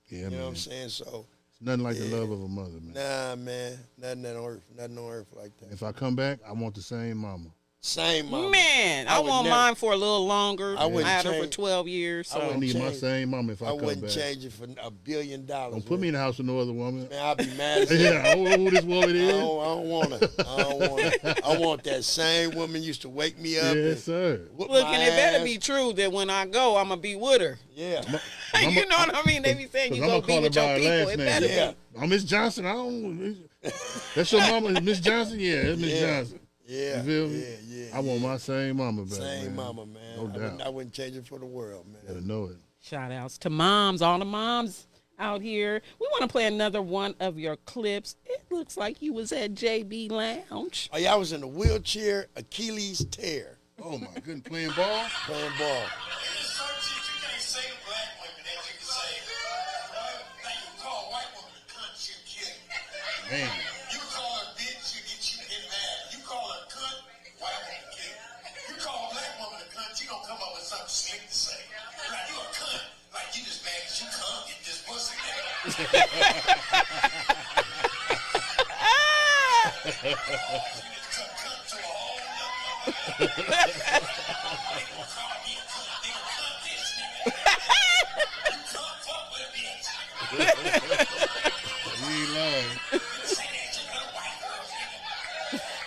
Yeah, you know man. what I'm saying? So it's nothing like the love of a mother, man. Nah, man. Nothing on earth like that. If I come back, I want the same mama. Same mama. Man, I want mine for a little longer. I had her for 12 years. So. I need my same mama if I come back. I wouldn't change it for $1 billion. Don't put me in the house with no other woman. Man, I'll be mad as hell. Yeah, I don't know who this woman is. I don't want her. I want that same woman used to wake me up. Yes, sir. Look, and it better be true that when I go, I'm going to be with her. Yeah. You know what I mean? They be saying you going to be with your people. It better be. I'm Miss Johnson. I don't. That's your mama, Miss Johnson? Yeah, that's Miss Johnson. Yeah. You feel me? Yeah. I want my same mama back. Same mama, man. No doubt. I wouldn't change it for the world, man. Better know it. Shout outs to moms, all the moms out here. We want to play another one of your clips. It looks like you was at JB Lounge. Oh, yeah, I was in a wheelchair, Achilles tear. Oh, my goodness. Playing ball? Playing ball. Man. You call her bitch, you get mad. You call her cunt, white woman kick. You call a black woman a cunt, you don't come up with something slick to say. Like, you a cunt, like you just mad You ain't lying.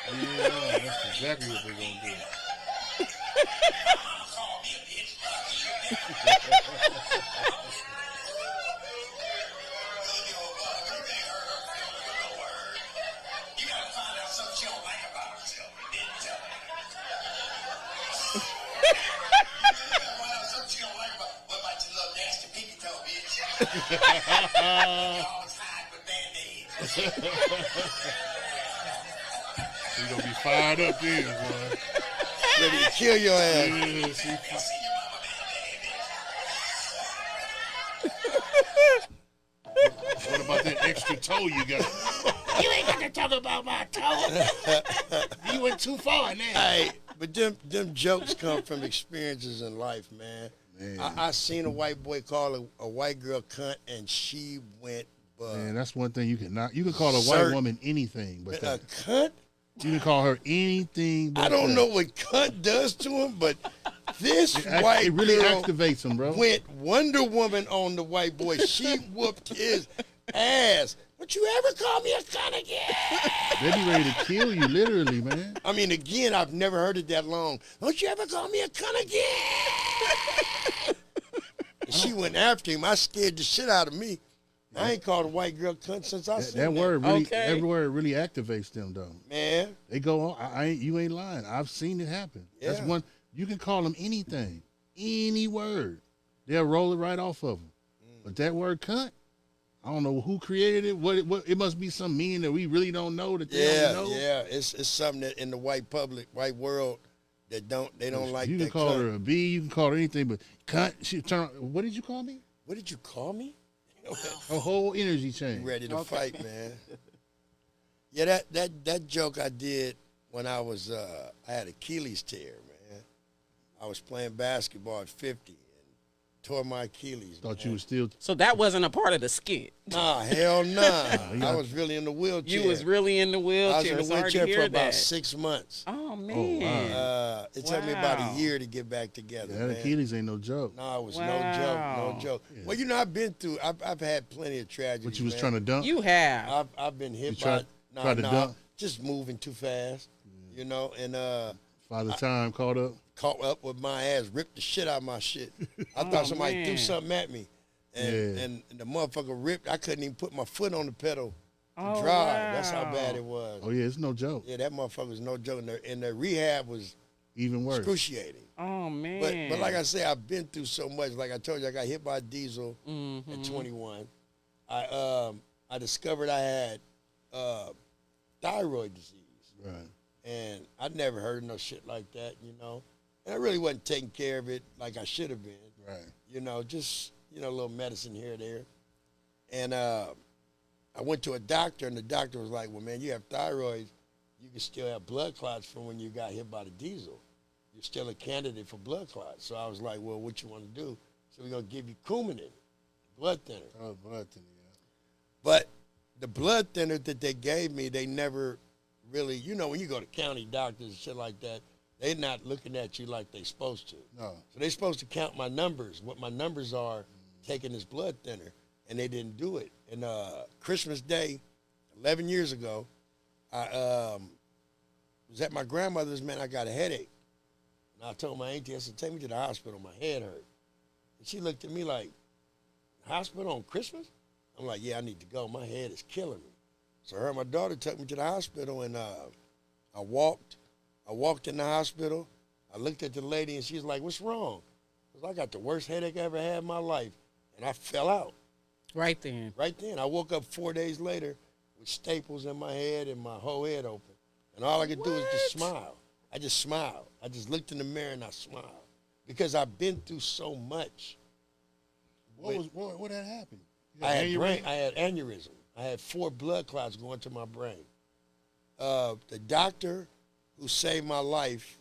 You ain't lying. That's exactly what they're gonna do. You gotta find out something she don't like about herself and then tell her. Find out something she don't like about. What about your little nasty pinky toe, bitch? You always hide with band-aids. You're gonna be fired up then, boy. Ready to kill your ass. Yeah, see, See your mama band-aid, bitch. what about that extra toe you got? You ain't got to talk about my toe. You went too far now. Hey, but them jokes come from experiences in life, man. I seen a white boy call a white girl cunt, and she went bug. Man, that's one thing you can call a white woman anything, but A cunt? you can call her anything. But I don't that. know what cunt does to him, but this It white really girl activates him, bro. went Wonder Woman on the white boy. She whooped his ass. Don't you ever call me a cunt again? They be ready to kill you, literally, man. I mean, again, I've never heard it that long. Don't you ever call me a cunt again? And she went after him. I scared the shit out of me. I ain't called a white girl cunt since I seen That word really, Okay. every word really activates them, though. Man, They go on. You ain't lying. I've seen it happen. That's Yeah. one. You can call them anything, any word. They'll roll it right off of them. But that word cunt, I don't know who created it. What it must be some meaning that we really don't know that they yeah, don't know. yeah. It's something that in the white world that they don't like You that can call cunt. her a B. You can call her anything, but cunt. She turn. What did you call me? What did you call me? A whole energy You change. ready to fight, man. Yeah, that joke I did when I was I had Achilles tear, man. I was playing basketball at 50 and tore my Achilles. Thought man. you was still. So that wasn't a part of the skit. Nah, hell nah. you I got- was really in the wheelchair. You was really in the I was wheelchair. in the Sorry wheelchair to for hear about that. 6 months. Oh man. It took me about Wow. a year to get back together, That man. Achilles ain't no joke. No, it was Wow. no joke. Well, you know, I've been through. I've had plenty of tragedies. But you was man. trying to dump. You have. I've been hit You tried- by tried to dump? just moving too fast, you know, and Father Time caught up. caught up with my ass, ripped the shit out of my shit. I thought somebody man. threw something at me, and Yeah. and the motherfucker ripped. I couldn't even put my foot on the pedal to Oh, drive. That's how wow. bad it was. Oh yeah, it's no joke. Yeah, that motherfucker was no joke, and the rehab was Even worse. excruciating. Oh man. But like I say, I've been through so much. Like I told you, I got hit by a diesel Mm-hmm. at 21. I discovered I had thyroid disease, Right. and I'd never heard no shit like that, you know. And I really wasn't taking care of it like I should have been, Right. you know. Just a little medicine here or there. And I went to a doctor, and the doctor was like, "Well, man, you have thyroid. You can still have blood clots from when you got hit by the diesel. You're still a candidate for blood clots." So I was like, "Well, what you want to do?" So we're gonna give you Coumadin, blood thinner. Oh, blood thinner, But the blood thinner that they gave me, they never really, you know, when you go to county doctors and shit like that, they're not looking at you like they're supposed to. No. So they're supposed to count my numbers, what my numbers are, taking this blood thinner, and they didn't do it. And Christmas Day, 11 years ago, I was at my grandmother's, man, I got a headache. And I told my auntie, I said, "Take me to the hospital, my head hurt." And she looked at me like, "Hospital on Christmas?" I'm like, "Yeah, I need to go. My head is killing me." So her and my daughter took me to the hospital, and I walked in the hospital. I looked at the lady, and she's like, "What's wrong?" I was like, "I got the worst headache I ever had in my life." And I fell out right then. right then. I woke up 4 days later with staples in my head and my whole head open. And all I could do is just smile. I just smiled. I just looked in the mirror and I smiled. Because I've been through so much. What had happened? You I had aneurysm? had aneurysm. I had 4 blood clots going to my brain. The doctor who saved my life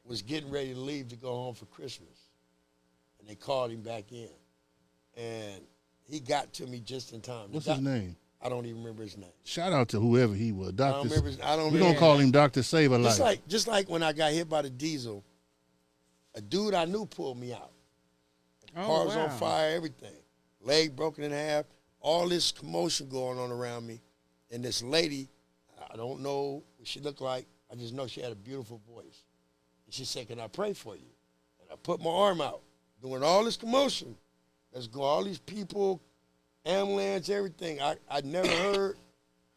was getting ready to leave to go home for Christmas. And they called him back in. And he got to me just in time. What's his name? I don't even remember his name. Shout out to whoever he was. I Doctor. don't remember. I don't. We're remember gonna call his name. him Doctor Save a Life. Just like when I got hit by the diesel, a dude I knew pulled me out. Car was on fire, everything. Leg broken in half. All this commotion going on around me, and this lady, I don't know what she looked like. I just know she had a beautiful voice. And she said, "Can I pray for you?" And I put my arm out, doing all this commotion. Let's go, all these people, ambulance, everything. I never heard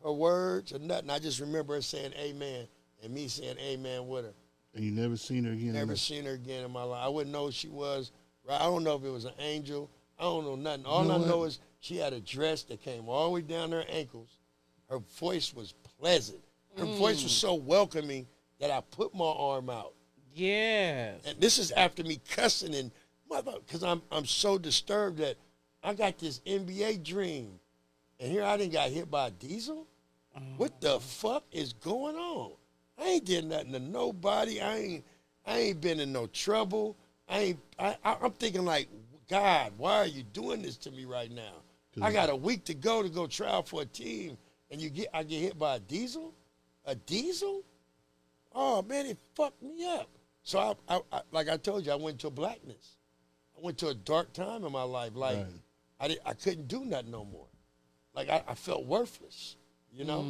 her words or nothing. I just remember her saying amen and me saying amen with her. And you never seen her again? Never seen her again in my life. I wouldn't know who she was. Right? I don't know if it was an angel. I don't know nothing. All I know is she had a dress that came all the way down her ankles. Her voice was pleasant. Her voice was so welcoming that I put my arm out. Yes. And this is after me cussing and mother, because I'm so disturbed that I got this NBA dream, and here I done got hit by a diesel. What the fuck is going on? I ain't did nothing to nobody. I ain't been in no trouble. I'm thinking like, God, why are you doing this to me right now? I got a week to go try out for a team, and I get hit by a diesel? A diesel? Oh man, it fucked me up. So I like I told you, I went to blackness. I went to a dark time in my life. Like I couldn't do nothing no more. Like I felt worthless, you know,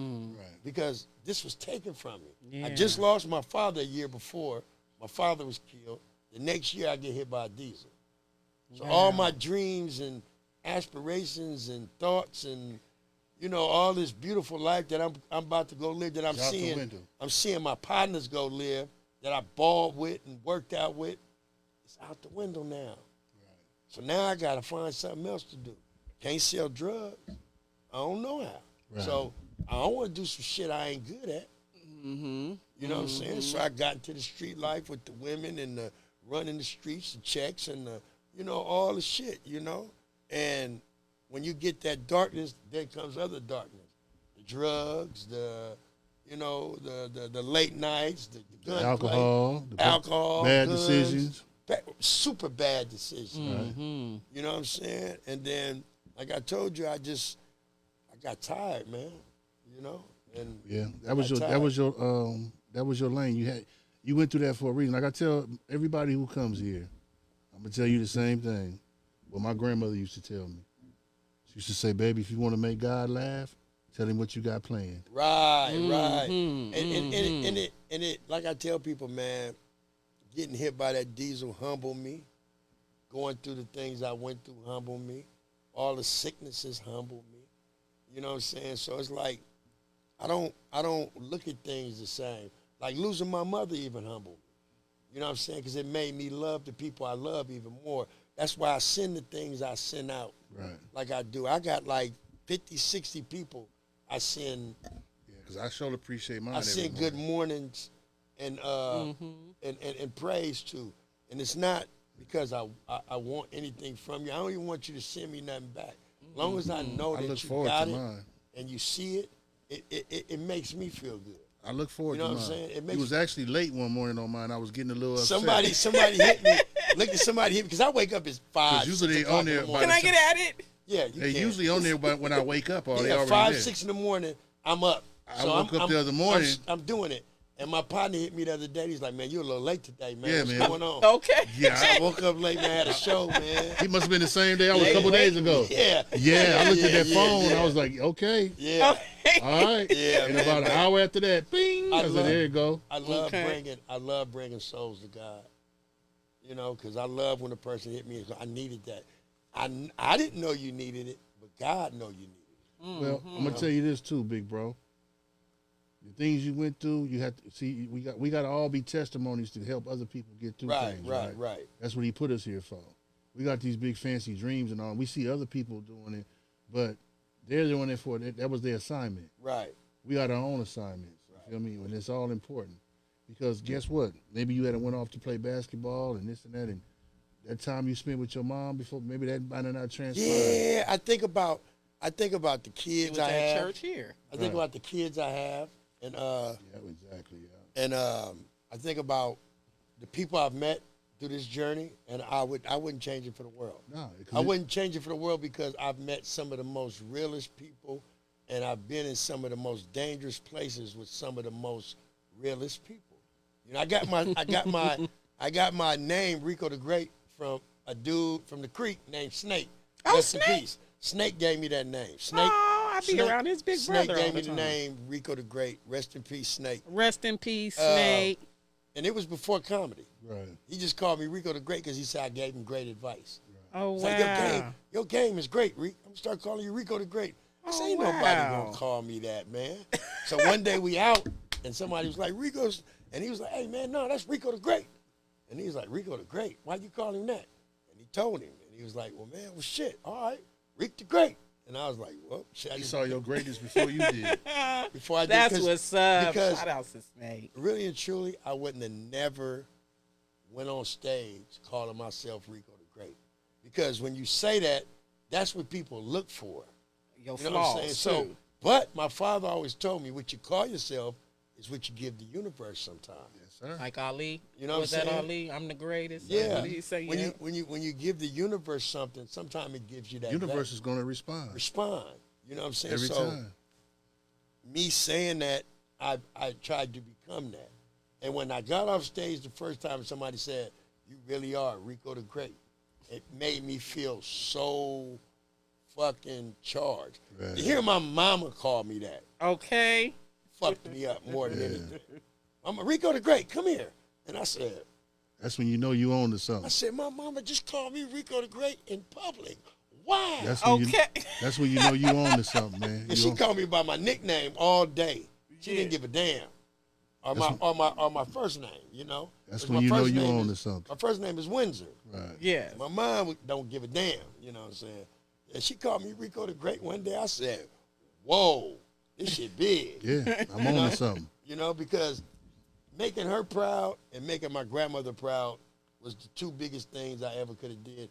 because this was taken from me. Yeah. I just lost my father a year before. My father was killed. The next year I get hit by a diesel. So all my dreams and aspirations and thoughts and, you know, all this beautiful life that I'm about to go live, that I'm seeing my partners go live, that I balled with and worked out with, it's out the window now. Right. So now I got to find something else to do. Can't sell drugs. I don't know how. Right. So I don't want to do some shit I ain't good at. Mm-hmm. You know what I'm saying? So I got into the street life with the women and the running the streets, the checks, and the, you know, all the shit, you know? And when you get that darkness, then comes other darkness. The drugs, the, you know, the late nights, the gun alcohol, bad guns, decisions. Super bad decisions. Mm-hmm. You know what I'm saying? And then, like I told you, I got tired, man. You know? And yeah, that was your lane. You went through that for a reason. Like I tell everybody who comes here, I'm gonna tell you the same thing. What my grandmother used to tell me. She used to say, "Baby, if you want to make God laugh, tell him what you got planned." Right. And it, like I tell people, man, getting hit by that diesel humbled me. Going through the things I went through humbled me. All the sicknesses humbled me. You know what I'm saying? So it's like I don't look at things the same. Like losing my mother even humbled me. You know what I'm saying? Because it made me love the people I love even more. That's why I send the things I send out like I do. I got like 50, 60 people I send. Yeah, because I sure appreciate mine. I send good mornings and praise to. And it's not because I want anything from you. I don't even want you to send me nothing back. As long as I know that you got it and you see it, it makes me feel good. I look forward to mine. You know what I'm saying? It was actually late one morning on mine. I was getting a little upset. Somebody hit me. Look at somebody hit me because I wake up at 5. Usually they on there. Can I get at it? Yeah, they usually on there, but when I wake up, they already 5, there. 6 in the morning, I'm up. I woke up the other morning. I'm doing it. And my partner hit me the other day. He's like, "Man, you're a little late today, man. Yeah, What's man. going on?" Okay. Yeah, I woke up late, man. I had a show, man. He must have been the same day. I was a couple days ago. Yeah. Yeah, I looked at that phone. I was like, okay. Yeah. All right. Yeah, and man, about an hour after that, bing. I said, there you go. I love bringing souls to God. You know, because I love when a person hit me and I needed that. I didn't know you needed it, but God know you needed it. Well, I'm gonna tell you this too, big bro. The things you went through, you have to see. We got to all be testimonies to help other people get through things. Right. That's what He put us here for. We got these big fancy dreams and all. We see other people doing it, but they're doing it for it. That was their assignment. Right. We got our own assignments. You feel me? And it's all important because guess what? Maybe you had went off to play basketball and this and that, and that time you spent with your mom before, maybe that might have not transpired. Yeah, I think about the kids I have. Church here. I think about the kids I have. And yeah, exactly. Yeah. And I think about the people I've met through this journey, and I wouldn't change it for the world. No, I wouldn't change it for the world because I've met some of the most realest people, and I've been in some of the most dangerous places with some of the most realest people. You know, I got my name Riccodagreat from a dude from the creek named Snake. Oh, Rest in Snake. peace. Snake gave me that name. Snake. Oh, I be around his big Snake brother all gave the me the time. name Riccodagreat. Rest in peace, Snake. Rest in peace, Snake. And it was before comedy. Right. He just called me Riccodagreat because he said I gave him great advice. Oh, It's wow. like, your game is great, Rick. I'm gonna start calling you Riccodagreat. I said, Oh, ain't nobody wow. gonna call me that, man. So one day we out, and somebody was like, Rico's, and he was like, hey, man, no, that's Riccodagreat. And he was like, Riccodagreat, why you call him that? And he told him, and he was like, well, man, well, shit, all right, Rick the Great. And I was like, well, shit. I He just- saw your greatness before you did. before I did. That's 'cause- what's up. because- Shout out to Snake. Really and truly, I wouldn't have never went on stage calling myself Riccodagreat. Because when you say that, that's what people look for. Your You know what I'm flaws, saying? So, too. but my father always told me, what you call yourself is what you give the universe sometimes. Yes, sir. Like Ali. You know what was I'm that saying? Ali? I'm the greatest. Yeah. What did he say? When Yeah. when you give the universe something, sometimes it gives you that Universe is going to respond respond. You know what I'm saying? every so time. me saying that, I tried to become that. And when I got off stage the first time, somebody said, "You really are Riccodagreat," it made me feel so fucking charged. Right. To hear my mama call me that Okay. fucked me up more than anything. I'm a Riccodagreat, come here. And I said, That's when you know you own to I something. said, my mama just called me Riccodagreat in public. Why? That's when Okay. that's when you know you own to something, man. And You she own- called me by my nickname all day. She didn't give a damn. Or my first name, you know. That's 'Cause when my you know first you name own is- to something. My first name is Windsor. Right. Yeah. My mom don't give a damn, you know what I'm saying? And she called me Riccodagreat one day. I said, whoa, this shit big. Yeah, I'm on to something. You know, because making her proud and making my grandmother proud was the two biggest things I ever could have did.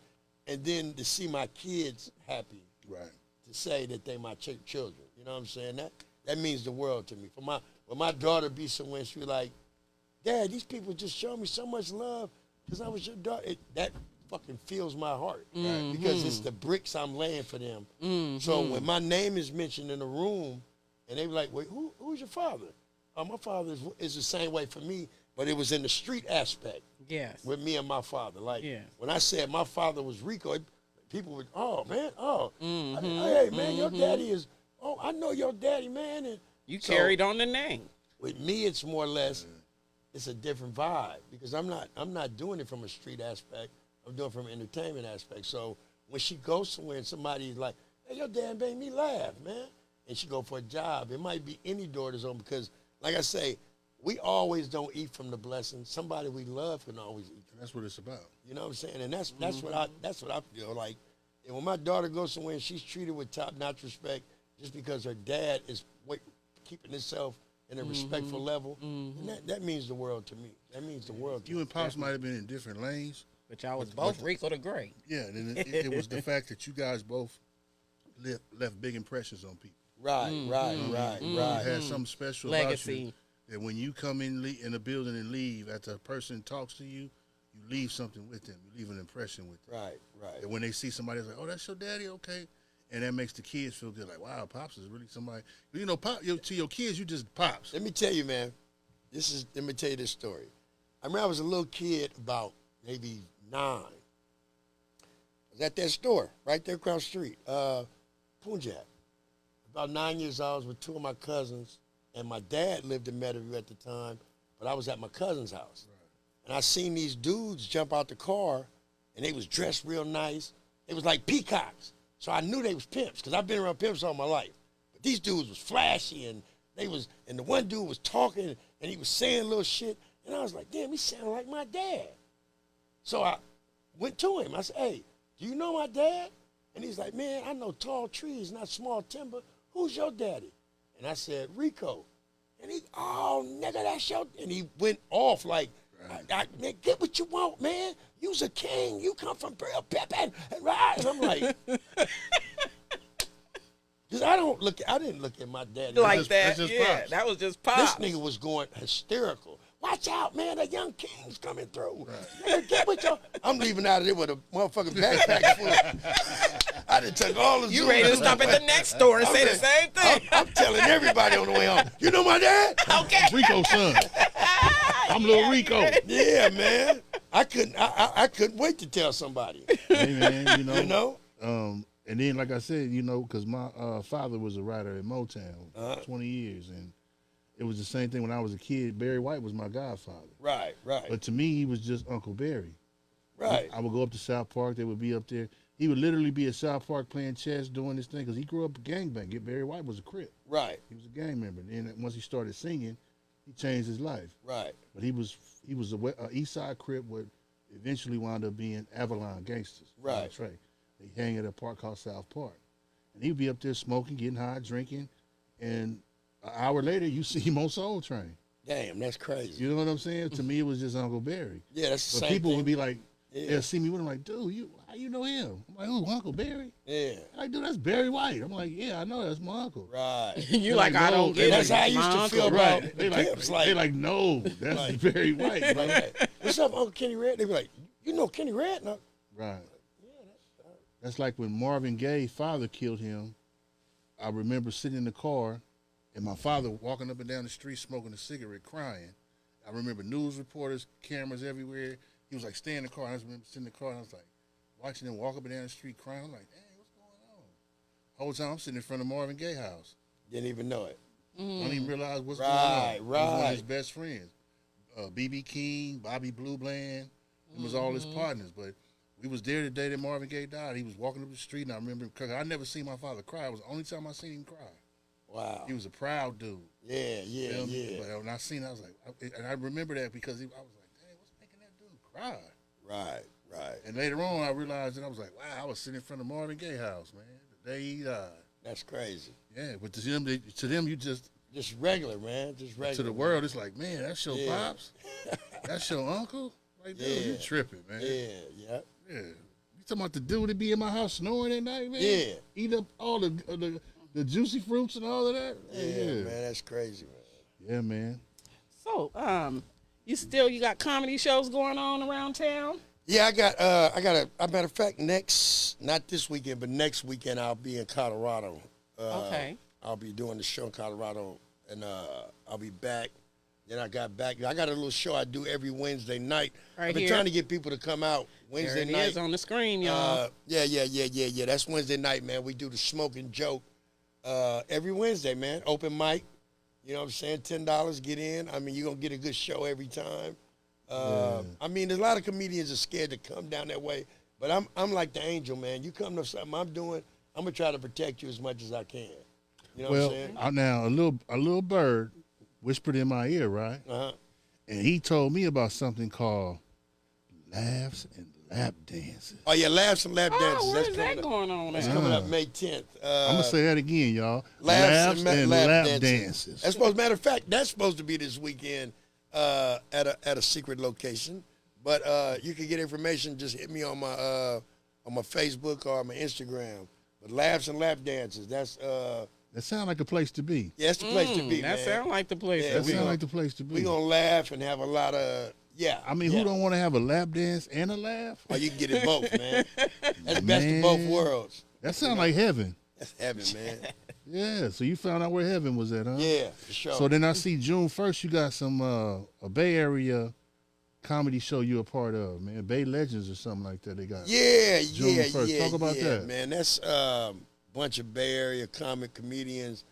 And then to see my kids happy, Right. to say that they my children. You know what I'm saying? That means the world to me. When my daughter be somewhere, she be like, Dad, these people just show me so much love because I was your daughter. That fucking fills my heart because it's the bricks I'm laying for them. So when my name is mentioned in a room, and they be like, wait, who's your father? Oh, my father is the same way for me, but it was in the street aspect Yes. with me and my father. Like Yeah. when I said my father was Rico, people would, oh man, hey man, your daddy is. Oh, I know your daddy, man. And You so, carried on the name. with me, it's more or less, it's a different vibe because I'm not doing it from a street aspect. I'm doing it from an entertainment aspect. So when she goes somewhere and somebody's like, hey, your dad made me laugh, man, and she go for a job, it might be any door that's open because, like I say, we always don't eat from the blessing. Somebody we love can always eat from. That's what it's about. You know what I'm saying? And that's what I feel like. And when my daughter goes somewhere and she's treated with top-notch respect just because her dad is keeping himself in a respectful level, and that means the world to me. That means the world to You me. and Pops might have been in different lanes. But y'all was both Riccodagreat. Yeah, and it was the fact that you guys both left big impressions on people. Right. You had something special Legacy. about you that when you come in the building and leave, after a person talks to you, you leave something with them. You leave an impression with them. Right. And when they see somebody, it's like, oh, that's your daddy, okay. And that makes the kids feel good, like, wow, Pops is really somebody. You know, to your kids, you just Pops. Let me tell you, man. Let me tell you this story. I remember I was a little kid, about maybe 9. I was at that store right there across the street, Punjab. About 9 years old, I was with 2 of my cousins, and my dad lived in Meadowview at the time, but I was at my cousin's house. Right. And I seen these dudes jump out the car, and they was dressed real nice. They was like peacocks. So I knew they was pimps, because I've been around pimps all my life. But these dudes was flashy, and the one dude was talking, and he was saying little shit, and I was like, damn, he sounded like my dad. So I went to him. I said, hey, do you know my dad? And he's like, man, I know tall trees, not small timber. Who's your daddy? And I said, Rico. And he, oh, nigga, that's your... And he went off like, man, get what you want, man. You's a king. You come from real pimping. And I'm like... Because I didn't look at my daddy Like just- that. that's just Yeah, Pops. that was just This Pops. nigga was going hysterical. watch out, man, the young king's coming through. Nigga, get with your. I'm leaving out of there with a motherfucking backpack full. I done took all the. You ready to stop at the next store and say the same thing? I'm telling everybody on the way home. You know my dad? Okay. Rico's son. I'm little Rico. Yeah, man. I couldn't wait to tell somebody. Hey, man, You know? And then, like I said, because my father was a writer at Motown 20 years, and it was the same thing when I was a kid. Barry White was my godfather. Right. But to me, he was just Uncle Barry. Right. I would go up to South Park. They would be up there. He would literally be at South Park playing chess, doing this thing, because he grew up a gangbang. Barry White was a Crip. Right. He was a gang member. Then once he started singing, he changed his life. Right. But he was a East Side Crip, what eventually wound up being Avalon Gangsters. Right. Trey. They hang at a park called South Park. And he'd be up there smoking, getting high, drinking, and an hour later, you see him on Soul Train. Damn, that's crazy. You know what I'm saying? To me, it was just Uncle Barry. Yeah, that's the But same people thing. would be like, Yeah. they'll see me with him like, dude, how you know him? I'm like, who, Uncle Barry? Yeah. Like, dude, that's Barry White. I'm like, yeah, I know, that's my uncle. Right. You like, I don't get it. That's how I It's used my to uncle. feel about Right. the pimps. Like, They like, no, that's Like- Barry White. Bro. like, what's up, Uncle Kenny Red? They be like, you know Kenny Red? No. Right. That's like when Marvin Gaye's father killed him. I remember sitting in the car and my father walking up and down the street smoking a cigarette, crying. I remember news reporters, cameras everywhere. He was like, stay in the car. I just remember sitting in the car and I was like, watching him walk up and down the street crying. I'm like, dang, what's going on? Whole time I'm sitting in front of Marvin Gaye's house. Didn't even know it. I don't even realize what's Right, going on. He was one of right. his best friends. B.B. King, Bobby Blue Bland. It was all his partners. But we was there the day that Marvin Gaye died. He was walking up the street, and I remember him crying. I never seen my father cry. It was the only time I seen him cry. Wow. He was a proud dude. Yeah, yeah, Feel me? yeah. But when I seen it, I was like, and I remember that because I was like, dang, what's making that dude cry? Right, right. And later on, I realized that I was like, wow, I was sitting in front of Marvin Gaye's house, man, the day he died. That's crazy. Yeah, but to them, you just, Just regular, man. Just regular. to the world, it's like, man, that's your Yeah. pops? That's your uncle? Like, dude, you Yeah. tripping, man. Yeah, yeah. Yeah. You talking about the dude that be in my house snoring at night, man? Yeah. Eat up all the juicy fruits and all of that? Yeah, man, that's crazy, man. Yeah, man. So, you got comedy shows going on around town? Yeah, I got a matter of fact, not this weekend, but next weekend I'll be in Colorado. Okay. I'll be doing the show in Colorado, and I'll be back. Then I got back. I got a little show I do every Wednesday night. Right I've been here. trying to get people to come out Wednesday There it night. is on the screen, y'all. Yeah. That's Wednesday night, man. We do the smoking joke every Wednesday, man. Open mic. You know what I'm saying? $10, get in. I mean, you're going to get a good show every time. I mean, there's a lot of comedians are scared to come down that way. But I'm like the angel, man. You come to something I'm doing, I'm going to try to protect you as much as I can. You know what I'm saying? Now a little bird whispered in my ear, right? Uh-huh. And he told me about something called laughs and lap dances. Oh, yeah, Laughs and Lap Dances. Oh, That's where's that coming up. going on That's at? coming up May 10th. I'm gonna say that again, y'all. Laughs and lap Lap dances. That's supposed. Matter of fact, that's supposed to be this weekend at a secret location. But you can get information. Just hit me on my Facebook or my Instagram. But Laughs and Lap Dances. That's That sounds like a place to be. yeah, that's the place to be, That man. sounds like the place. Yeah, to That be. sounds like the place to be. We gonna laugh and have a lot of I mean, who don't want to have a lap dance and a laugh? Oh, you can get it both, man. That's the best of both Man. worlds. That sounds like heaven. That's heaven, man. Yeah, so you found out where heaven was at, huh? Yeah, for sure. So then I see June 1st, you got some a Bay Area comedy show you a part of, man. Bay Legends or something like that they got. Yeah, June yeah, 1st. yeah. Talk about yeah, that. man. That's a bunch of Bay Area comic comedians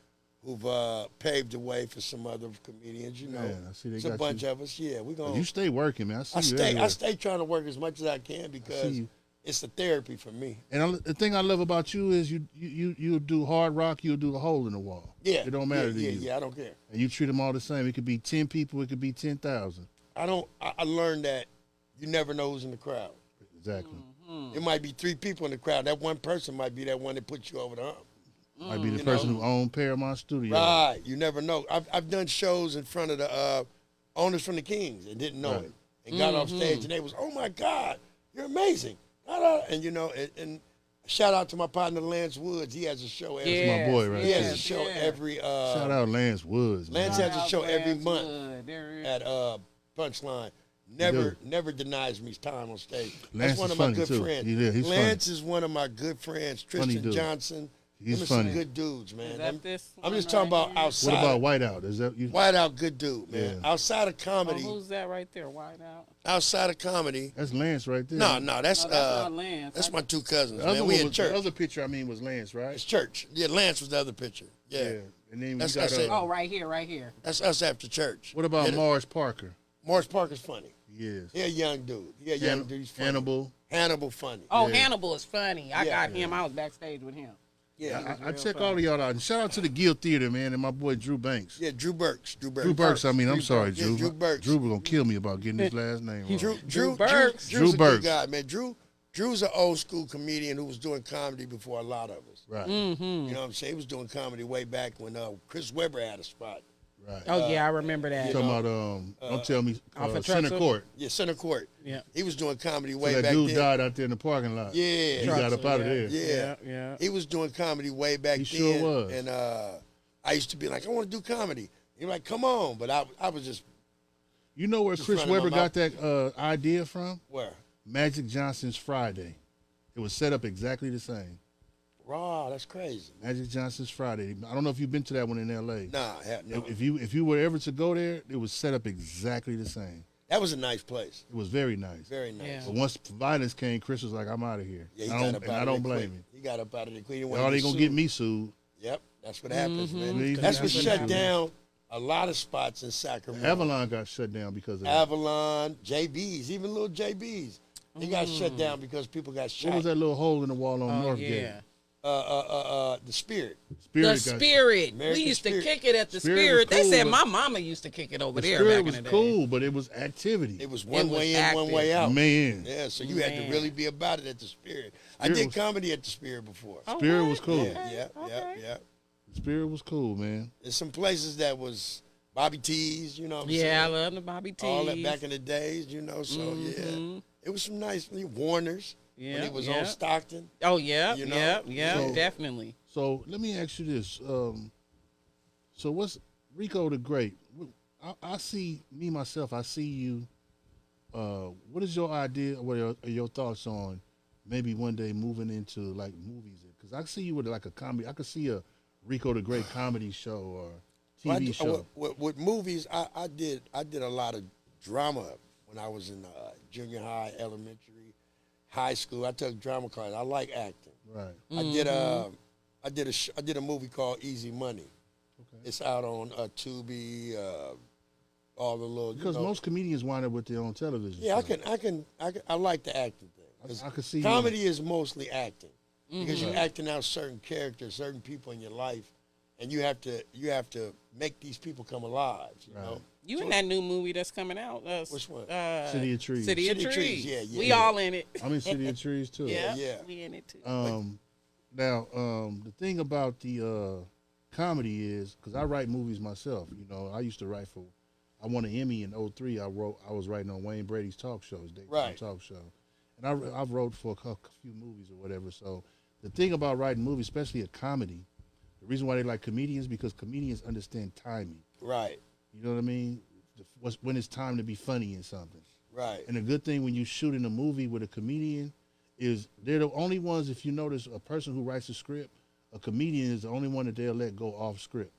who've paved the way for some other comedians. You know, Yeah, I see they it's a got bunch you. of us. Yeah, we gonna. You stay working, man. I see you I everywhere. stay trying to work as much as I can because you. it's a therapy for me. And the thing I love about you is you do hard rock, you'll do a hole in the wall. Yeah, It don't matter to you. Yeah, I don't care. And you treat them all the same. It could be 10 people, it could be 10,000. I learned that you never know who's in the crowd. Exactly. It might be 3 people in the crowd. That one person might be that one that puts you over the hump. Might be the You person know. who owned Paramount Studios. Right. You never know. I've done shows in front of the owners from the Kings and didn't know Right. it. And got off stage and they was, oh my God, you're amazing. Da-da. And you know, and shout out to my partner Lance Woods. He has a show every That's my boy right he there. has a show every Shout out Lance Woods, man. Lance has a show every month There is. at punchline. do. Never denies me time on stage. Lance That's one is of my funny, good too. friends. He's Lance is one of my good friends. Funny Tristan dude. Johnson. He's Them are some funny. good dudes, man. Is that this I'm one just talking right about here? outside. What about Whiteout? Is that you? Whiteout, good dude, man. Yeah. Outside of Oh, comedy, who's that right there? White out. outside of comedy. That's Lance right there. No, that's No, that's not Lance. that's I- my two cousins, The other, man. one We in was, church. the other picture I mean was Lance, right? It's church. Yeah, Lance was the other picture. Yeah. And then we That's- got that's it. Oh, right here. That's us after church. what about Yeah, Morris Parker? Morris Parker's funny. Yes. He a young dude. He a young dude. He's funny. Hannibal. Funny. Oh, Yeah. Hannibal is funny. I Yeah. got him. I was backstage with him. Yeah. I check all of y'all out. And shout out to the Guild Theater, man, and my boy Drew Banks. Yeah, Drew Burks. Drew Burks, I mean, I'm sorry, Yeah, Drew. Drew Burks. Drew was gonna kill me about getting his last name wrong. Drew Burks. Drew's a Burks. good guy, man. Drew's an old school comedian who was doing comedy before a lot of us. Right. You know what I'm saying? He was doing comedy way back when Chris Webber had a spot. Right. Oh yeah, I remember that. Talking about don't tell me Off of Center Truxell? Court. Yeah, Center Court. Yeah. He was doing comedy So way that back dude then. died out there in the parking lot. Yeah. He got up out of there. Yeah. Yeah. He was doing comedy way back He then. sure was. And I used to be like, I want to do comedy. You're like, come on. But I was just, You know where Just Chris running my Webber got mouth. that idea from? where? Magic Johnson's Friday. It was set up exactly the same. Raw, that's crazy. Magic Johnson's Friday. I don't know if you've been to that one in L.A. Nah, no. If you were ever to go there, it was set up exactly the same. That was a nice place. It was very nice. Very nice. Yeah. But once violence came, Chris was like, "I'm out of here." Yeah, he I got don't, up and out I of don't there blame quick. him. He got up out of there quick. He didn't Y'all want ain't to gonna get me sued. Yep, that's what happens, man. Mhm. That's what That's what shut happens. down a lot of spots in Sacramento. Avalon got shut down because of that. Avalon, JB's, even little JB's. They got shut down because people got shot. What was that little hole in the wall on Oh Northgate? yeah. The Spirit. The got- Spirit. American We used to Spirit. kick it at the Spirit was Spirit. They cool, said but- my mama used to kick it over The there Spirit back was in the day. cool, but it was activity. It was one was way in, one active. way out. Man, Yeah, so you had to Man. really be about it at the Spirit. I Spirit did was- comedy at the Spirit before. Oh, Spirit what? was cool. Yeah, Okay. yeah. Spirit was cool, man. There's some places that was Bobby T's, you know what I'm Yeah, I saying? love the Bobby T. All that back in the days, you know, so yeah. It was some nice Warners when Yeah, it was yeah. on Stockton. Oh yeah, You know? yeah, So- definitely. So let me ask you this. So what's Rico the Great? I see me myself. I see you. What is your idea? What are your thoughts on maybe one day moving into like movies? Because I see you with like a comedy. I could see a Rico the Great comedy show or TV show. With movies, I did a lot of drama when I was in junior high, elementary, high school. I took drama class. I like acting. Right. I did a movie called Easy Money. Okay. It's out on Tubi, all the little. Because you know, most comedians wind up with their own television. yeah, show. I like the acting thing. 'Cause I could see you- comedy is mostly acting because you're acting out certain characters, certain people in your life, and you have to make these people come alive. You know. You in that new movie that's coming out? Which one? City of Trees. City of City of Trees. Trees, yeah, We yeah. all in it. I'm in City of Trees too. Yeah, yeah. we in it too. Now, the thing about the comedy is, because I write movies myself. You know, I used to write for. I won an Emmy in '03. I was writing on Wayne Brady's talk shows, daytime Right. talk show, and I wrote for a few movies or whatever. So the thing about writing movies, especially a comedy, the reason why they like comedians because comedians understand timing. Right. You know what I mean? When it's time to be funny in something. Right. And the good thing when you shoot in a movie with a comedian is they're the only ones, if you notice, a person who writes a script, a comedian is the only one that they'll let go off script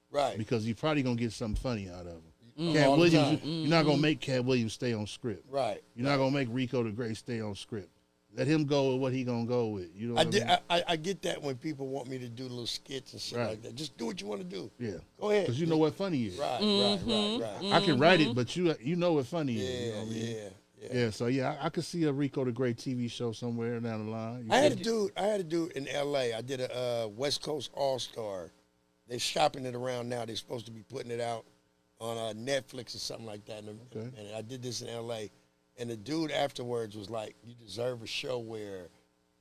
Right. because you're probably going to get something funny out of him. All Cat the Williams, time. you're not going to make Cat Williams stay on script. Right. You're not going to make Rico the Great stay on script. Let him go with what he going to go with. You know what I mean? I get that when people want me to do little skits and shit Right. like that. Just do what you want to do. Yeah. Go ahead. Because you know what funny is. Right. I can write it, but you know what funny is. You know Yeah, what I mean? yeah. Yeah, so yeah, I could see a Rico the Great TV show somewhere down the line. I had a dude in L.A. I did a West Coast All Star. They're shopping it around now. They're supposed to be putting it out on Netflix or something like that. And I did this in L.A. And the dude afterwards was like, "You deserve a show where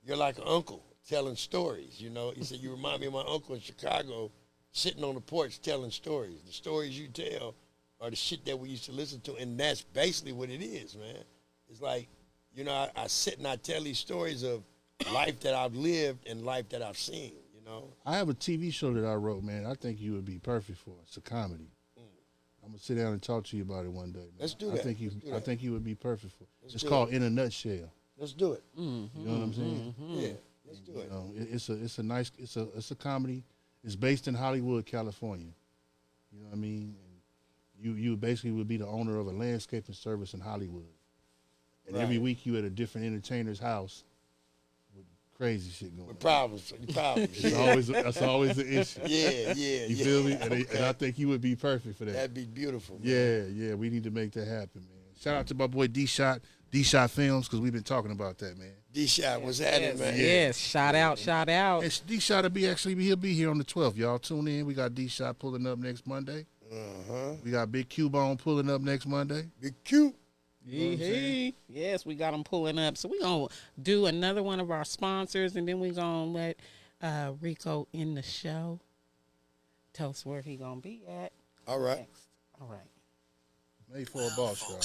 you're like an uncle telling stories." You know, he said, "You remind me of my uncle in Chicago, sitting on the porch telling stories. The stories you tell are the shit that we used to listen to, and that's basically what it is, man. It's like, you know, I sit and I tell these stories of life that I've lived and life that I've seen, you know. I have a TV show that I wrote, man. I think you would be perfect for. It's a comedy. I'm gonna sit down and talk to you about it one day. Man. Let's do I that. think you. Let's do I that. think you would be perfect for. It's do called it. In a Nutshell. Let's do it. You know what I'm saying? Yeah, let's do it. It's a nice it's a comedy. It's based in Hollywood, California. You know what I mean? And you basically would be the owner of a landscaping service in Hollywood. And every Right. week you at a different entertainer's house with crazy shit going on. Problems. That's always the issue. Yeah. You feel me? And I think you would be perfect for that. That'd be beautiful. Man. Yeah, we need to make that happen, man. Shout out to my boy D-Shot Films, because we've been talking about that, man. D-Shot, what's happening, man? Yes, shout out. And D-Shot he'll be here on the 12th. Y'all tune in. We got D-Shot pulling up next Monday. We got Big Q-Bone pulling up next Monday. Big Q. Yes, we got them pulling up. So we're going to do another one of our sponsors, and then we're going to let Rico in the show. Tell us where he going to be at. All right. Next. All right. Made for a boss, y'all.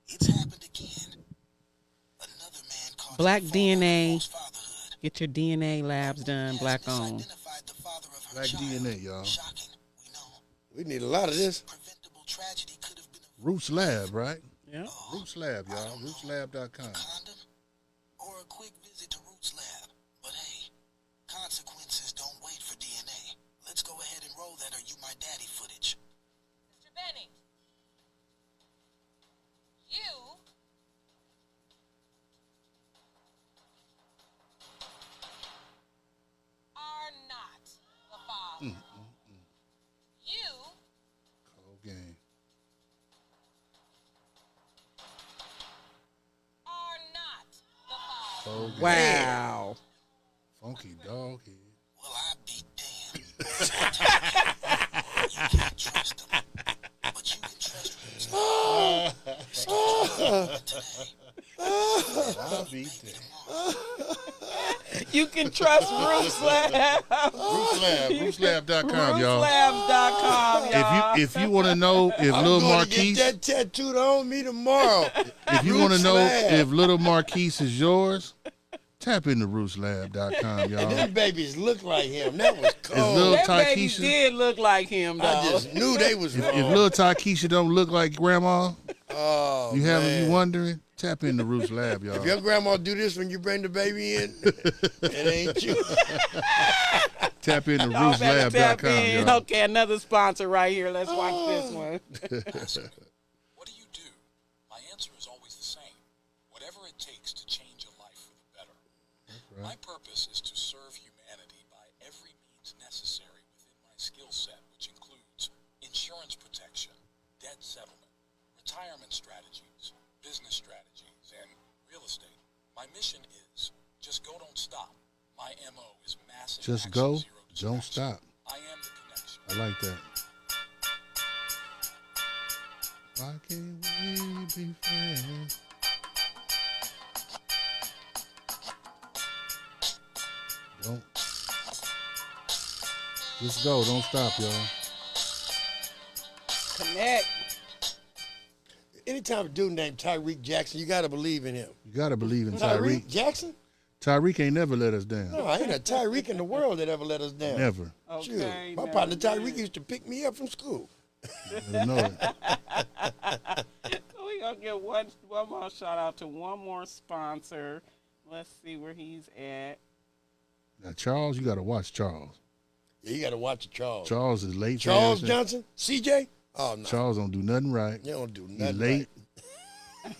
It's happened again. Another man caught Black in DNA. false fatherhood. Get your DNA labs done, black owned. Misidentified the father of her Black child. DNA, y'all. Shocking, we know. We need a lot of this. Preventable tragedy could have been Roots Lab, right? Yeah. Roots Lab, y'all. Rootslab.com. condom or a quick visit to Roots Lab. But hey, consequences don't wait for DNA. Let's go ahead and roll that Are You My Daddy footage. Mr. Benning, you are not the father. You Cold game. are not the father. Cold game. Wow. Funky dog head. Well, I be damned. You can't trust them, but you can trust Roots Lab. Today, I'll be there. You can trust Roots Lab. Roots Lab. Rootslab.com, y'all. Rootslab.com, y'all. If you want to know if I'm Lil going Marquise, to get that tattooed on me tomorrow. if you want to Roots know Lab. if Little Marquise is yours, tap into Rootslab.com, y'all. Them babies look like him. That was Lil cold. That baby Takesha. did look like him, though. I just knew they was wrong. If Lil Takesha don't look like Grandma, Oh, you man. you wondering, tap into Roots Lab, y'all. If your grandma do this when you bring the baby in, it ain't you. Tap into Y'all better tap Rootslab.com, in. y'all. Okay, another sponsor right here. Let's watch this one. What do you do? My answer is always the same. Whatever it takes to change a life for the better. My purpose is to serve humanity by every means necessary within my skill set, which includes insurance protection, debt settlement, retirement strategies, business strategies, and real estate. My mission is just go, don't stop. My MO is massive Just action, go, zero don't distraction. stop. I am the connection. I like that. Why can't we be friends? Don't. Just go, don't stop, y'all. Connect. Anytime a dude named Tyreek Jackson, you got to believe in him. You gotta believe in Tyreek Tyreek. Jackson? Tyreek ain't never let us down. No, ain't a Tyreek in the world that ever let us down. Never. Shoot. Okay, My never partner did. Tyreek used to pick me up from school. Never know it. We gonna get one more shout out to one more sponsor. Let's see where he's at. Now, Charles, you gotta watch Charles. Yeah, you got to watch it, Charles. Charles is late. for Charles everything. Johnson? CJ? Oh, no. Charles don't do nothing right. You don't do He nothing late. right.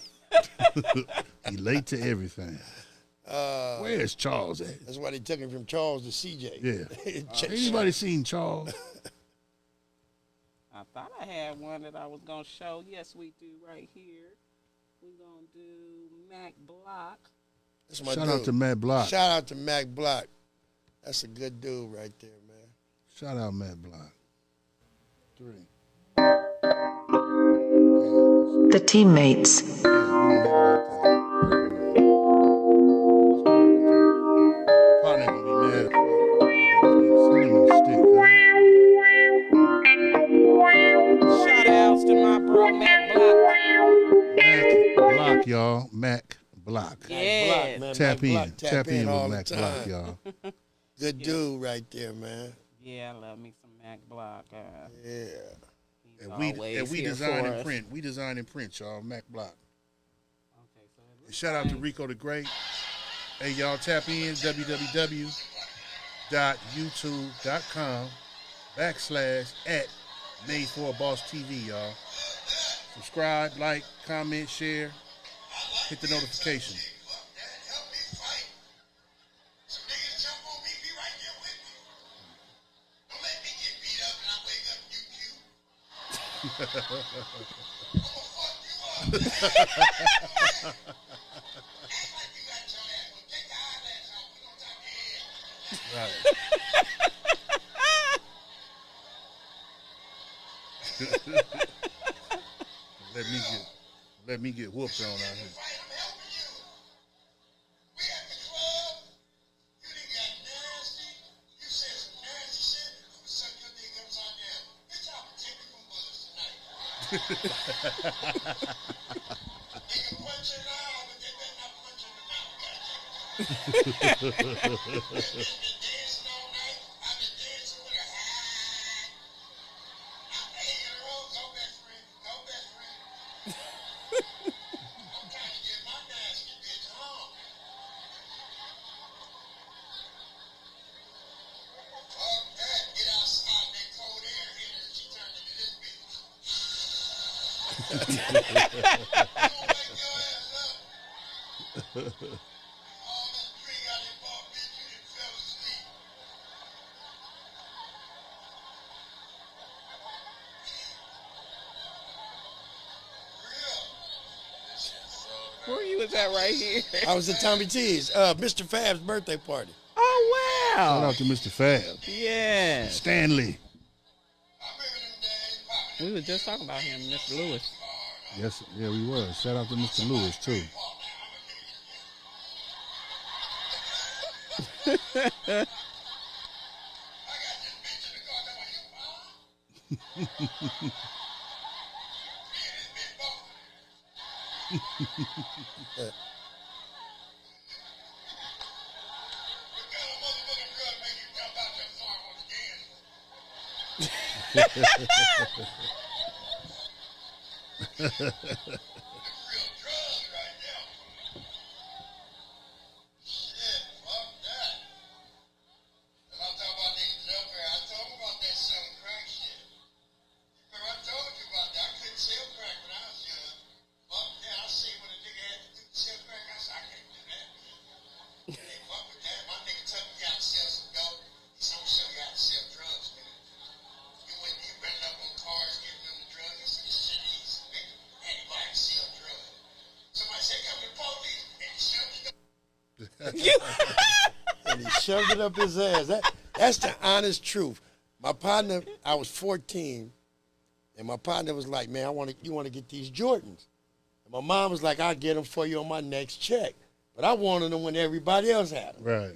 He late to everything. Where's Charles at? That's why they took him from Charles to CJ. Yeah. Anybody seen Charles? I thought I had one that I was gonna show. Yes, we do right here. We gonna do Mac Block. That's my Shout dude. out to Matt Block. Shout out to Mac Block. That's a good dude right there, man. Shout out Matt Block. 3. The teammates. Partner gonna be mad. Send him a stick, Shout outs to my bro Mac Block. Mac Block, y'all. Mac Block. Yeah. Block, man. Tap Mac in. Block, Tap in all with the Mac time. Block, y'all. Good dude right there, man. Yeah, I love me some Mac Block. Yeah. And always we here design for and us. print. We design and print, y'all. Mac Block. Okay, so it And shout out to Rico the Great. Hey, y'all, tap in www.youtube.com/@Made4Boss TV, y'all. Subscribe, like, comment, share, hit the notification. Right. let me get whooped on out here. Where you was at right here? I was at Tommy T's, Mr. Fab's birthday party. Oh Shout wow! out to Mr. Fab. Yeah, Stanley. we were just talking about him, Mr. Lewis. Yes, yeah, we was. Shout out to Mr. Lewis, too. And he shoved it up his ass. That's the honest truth. My partner, I was 14, and my partner was like, "Man, you want to get these Jordans?" And my mom was like, "I'll get them for you on my next check." But I wanted them when everybody else had them. Right.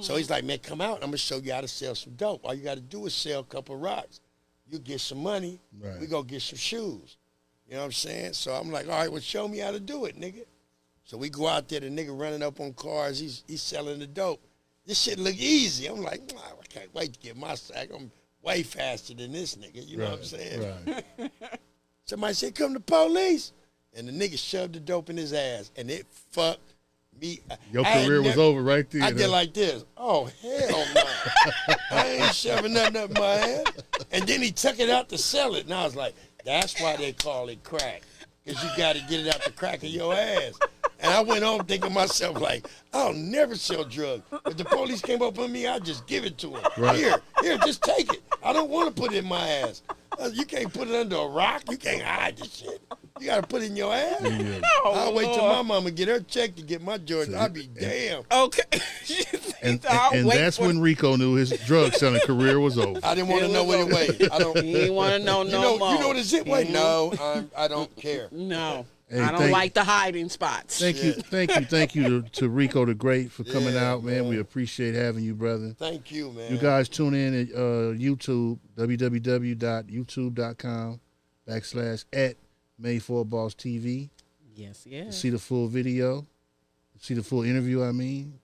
So he's like, "Man, come out. I'm gonna show you how to sell some dope. All you got to do is sell a couple of rocks. You get some money. Right. We go get some shoes." You know what I'm saying? So I'm like, "All right, well, show me how to do it, nigga." So we go out there, the nigga running up on cars. He's selling the dope. This shit look easy. I'm like, "Nah, I can't wait to get my sack. I'm way faster than this nigga." You know what I'm saying? Right. Somebody said, "Come the police." And the nigga shoved the dope in his ass, and it fucked me. Your I had career was never- over right there. I did like this. Oh, hell no. I ain't shoving nothing up my ass. And then he took it out to sell it. And I was like, that's why they call it crack. Because you got to get it out the crack of your ass. And I went home thinking to myself, like, I'll never sell drugs. If the police came up on me, I'd just give it to them. Right. Here, just take it. I don't want to put it in my ass. You can't put it under a rock. You can't hide the shit. You got to put it in your ass. Yeah. I'll wait till my mama get her check to get my Jordan. I'll be damn. Okay. And I'll wait that's for when Rico knew his drug selling career was over. I didn't want to know what it weighed. I don't. He ain't want to know no more. You know what the zip weigh? No, I don't care. No. Hey, I don't like the hiding spots. Thank you to Rico the Great for coming out, man. We appreciate having you, brother. Thank you, man. You guys tune in at YouTube, www.youtube.com/@Made4Boss TV. Yes, To yes. see the full video, see the full interview, I mean.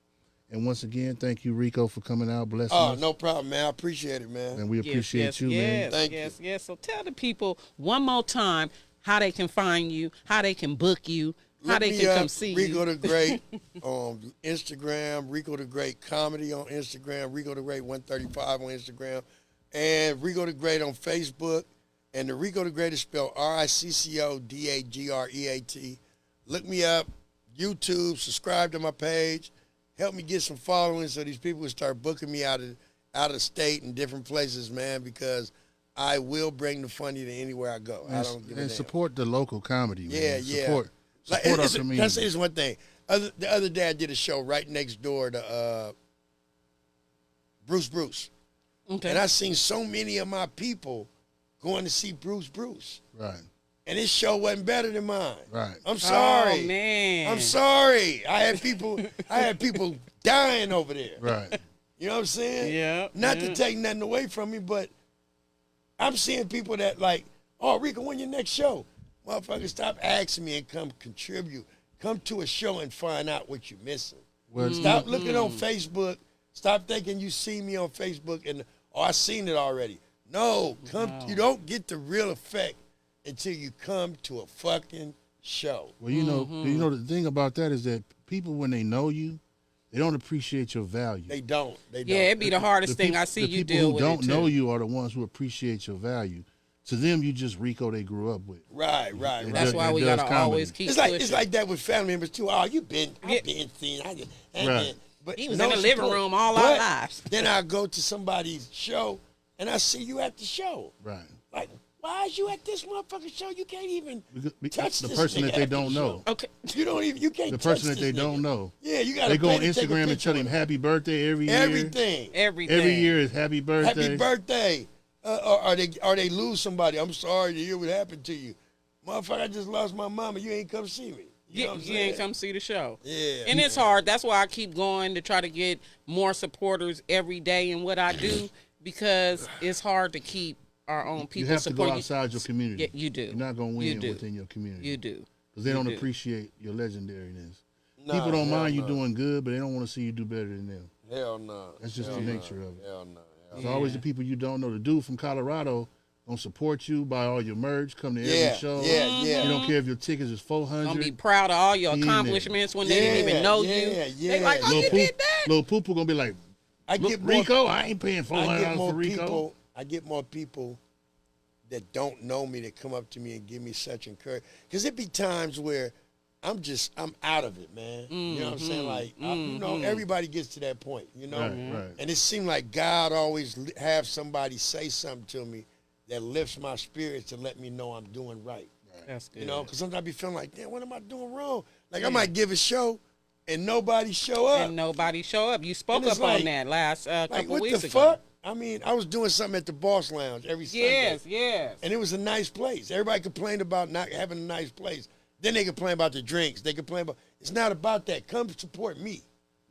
And once again, thank you, Rico, for coming out, blessing Oh, us. no problem, man. I appreciate it, man. And we appreciate yes, you, man. Thank yes, you. yes. So tell the people one more time how they can find you, how they can book you, how Look they me can up, come see Rico you. the Great on Instagram, Rico the Great Comedy on Instagram, Rico the Great 135 on Instagram, and Rico the Great on Facebook. And the Rico the Great is spelled Riccodagreat. Look me up, YouTube, subscribe to my page. Help me get some following so these people will start booking me out of state and different places, man, because I will bring the funny to anywhere I go. I don't give a damn. And support the local comedy, man. Yeah, yeah. Support our Can I community. say this one thing? The other day I did a show right next door to Bruce. Okay. And I seen so many of my people going to see Bruce. Right, And his show wasn't better than mine. right. I'm sorry. Oh man. I'm sorry. I had people dying over there. Right. You know what I'm saying? Yeah, Not yeah. to take nothing away from me, but I'm seeing people that like, oh, Rico, when your next show? Motherfucker, stop asking me and come contribute. Come to a show and find out what you're missing. Well, Stop looking on Facebook. Stop thinking you see me on Facebook and, oh, I seen it already. No, you don't get the real effect until you come to a fucking show. Well, you know, the thing about that is that people, when they know you, they don't appreciate your value. They don't. Yeah, it'd be the hardest thing I see the you people deal who with. don't it know too. you are the ones who appreciate your value. To them, you just Rico they grew up with. Right. That's why we does gotta comedy. always keep It's like pushing. that with family members too. Oh, I've been seen. Right. But He was no in the living support. room all our But lives. Then I go to somebody's show and I see you at the show. Right. Like, why is you at this motherfucking show? You can't even touch The this person nigga that they at the don't show. know. Okay. You don't even. You can't. The touch person that this they don't nigga. know. Yeah, you got. They go on Instagram and tell him happy birthday every year. Everything. Everything. Every year is happy birthday. Happy birthday. Or they lose somebody. I'm sorry to hear what happened to you, motherfucker. I just lost my mama. You ain't come see me. You know what I'm You ain't saying? come see the show. Yeah. And it's hard. That's why I keep going to try to get more supporters every day in what I do, because it's hard to keep our own people You have to go supporting. outside your community. Yeah, you do. You're not going to You win do. within your community. You do. Because they don't do. appreciate your legendariness. Nah, People don't hell mind you no. doing good, but they don't want to see you do better than them. Hell no. That's just Hell the no. nature of it. Hell no. It's always the people you don't know. The dude from Colorado gonna support you, buy all your merch, come to Yeah, every show. yeah. You don't care if your tickets is $400. Gonna be proud of all your He in accomplishments when they didn't even know you. Yeah. They like, oh, you did that? Little Poopa gonna be like, I look, get more, Rico, I ain't paying I $400 get more for Rico. people. I get more people that don't know me that come up to me and give me such encouragement. Because it be times where I'm out of it, man. You know what I'm saying? Like, you know, everybody gets to that point, you know? Right. And it seemed like God always have somebody say something to me that lifts my spirits to let me know I'm doing right. That's good. You know, because sometimes I be feeling like, damn, what am I doing wrong? Like, I might give a show and nobody show up. And nobody show up. You spoke And it's up on like- that last Like, couple what weeks the ago. fuck? I mean, I was doing something at the Boss Lounge every Sunday. Yes. And it was a nice place. Everybody complained about not having a nice place. Then they complain about the drinks. They complain about, it's not about that. Come support me.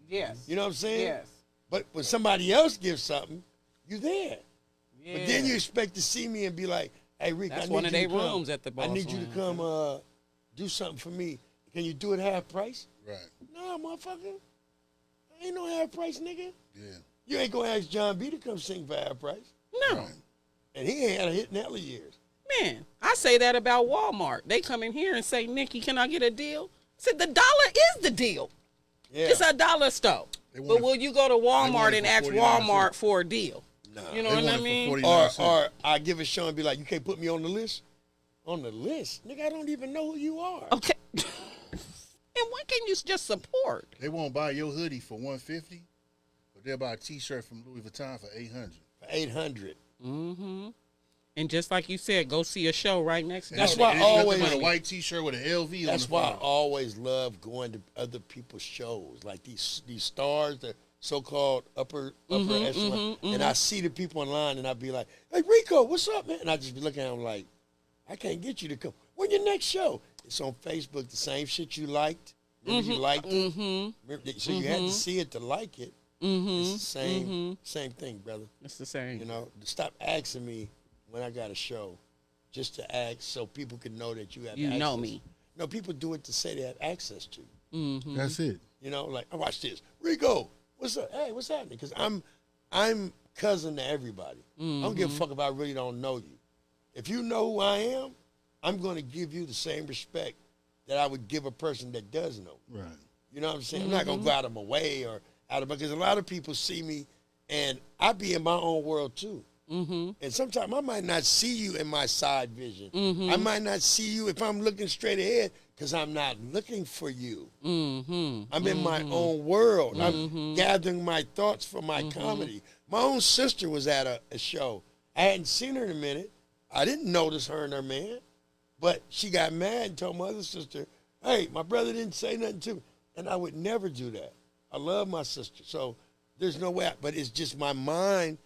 Yes. You know what I'm saying? Yes. But when somebody else gives something, you there. Yeah. But then you expect to see me and be like, hey, Rick, That's I need one of you their to come. rooms at the Boss I need you to Lounge. come do something for me. Can you do it half price? Right. No, motherfucker. Ain't no half price, nigga. Yeah. You ain't gonna ask John B to come sing for half price. No. Right. And he ain't had a hit in hella years. Man, I say that about Walmart. They come in here and say, Nikki, can I get a deal? I said, the dollar is the deal. Yeah. It's a dollar store. They want But it- will you go to want Walmart it and for ask 49 Walmart cents. for a deal? Nah. You know They what want I it for mean? 49 cents. Or I give a show and be like, you can't put me on the list? On the list? Nigga, I don't even know who you are. Okay. And why can't you just support? They won't buy your hoodie for $150, but they'll buy a T-shirt from Louis Vuitton for $800. For 800. And just like you said, go see a show right next to That's that. why I It's nothing always- but a white T-shirt with an LV That's on the why I front. always love going to other people's shows. Like these stars, the so-called upper echelon. And I see the people online and I be like, hey, Rico, what's up, man? And I just be looking at them like, I can't get you to come. When your next show? It's on Facebook, the same shit you liked. Remember you liked it? Remember, so you had to see it to like it. It's the same thing, brother. It's the same. You know, stop asking me when I got a show, just to ask so people can know that you have You access. know me. No, people do it to say they have access to you. That's it. You know, like, I watch this. Rico, what's up? Hey, what's happening? Because I'm cousin to everybody. I don't give a fuck if I really don't know you. If you know who I am, I'm going to give you the same respect that I would give a person that does know me. Right. You know what I'm saying? I'm not going to go out of my way or out of my, because a lot of people see me and I be in my own world too. And sometimes I might not see you in my side vision. I might not see you if I'm looking straight ahead because I'm not looking for you. I'm in my own world. I'm gathering my thoughts for my comedy. My own sister was at a show. I hadn't seen her in a minute. I didn't notice her and her man, but she got mad and told my other sister, hey, my brother didn't say nothing to me. And I would never do that. I love my sister. So there's no way, but it's just my mind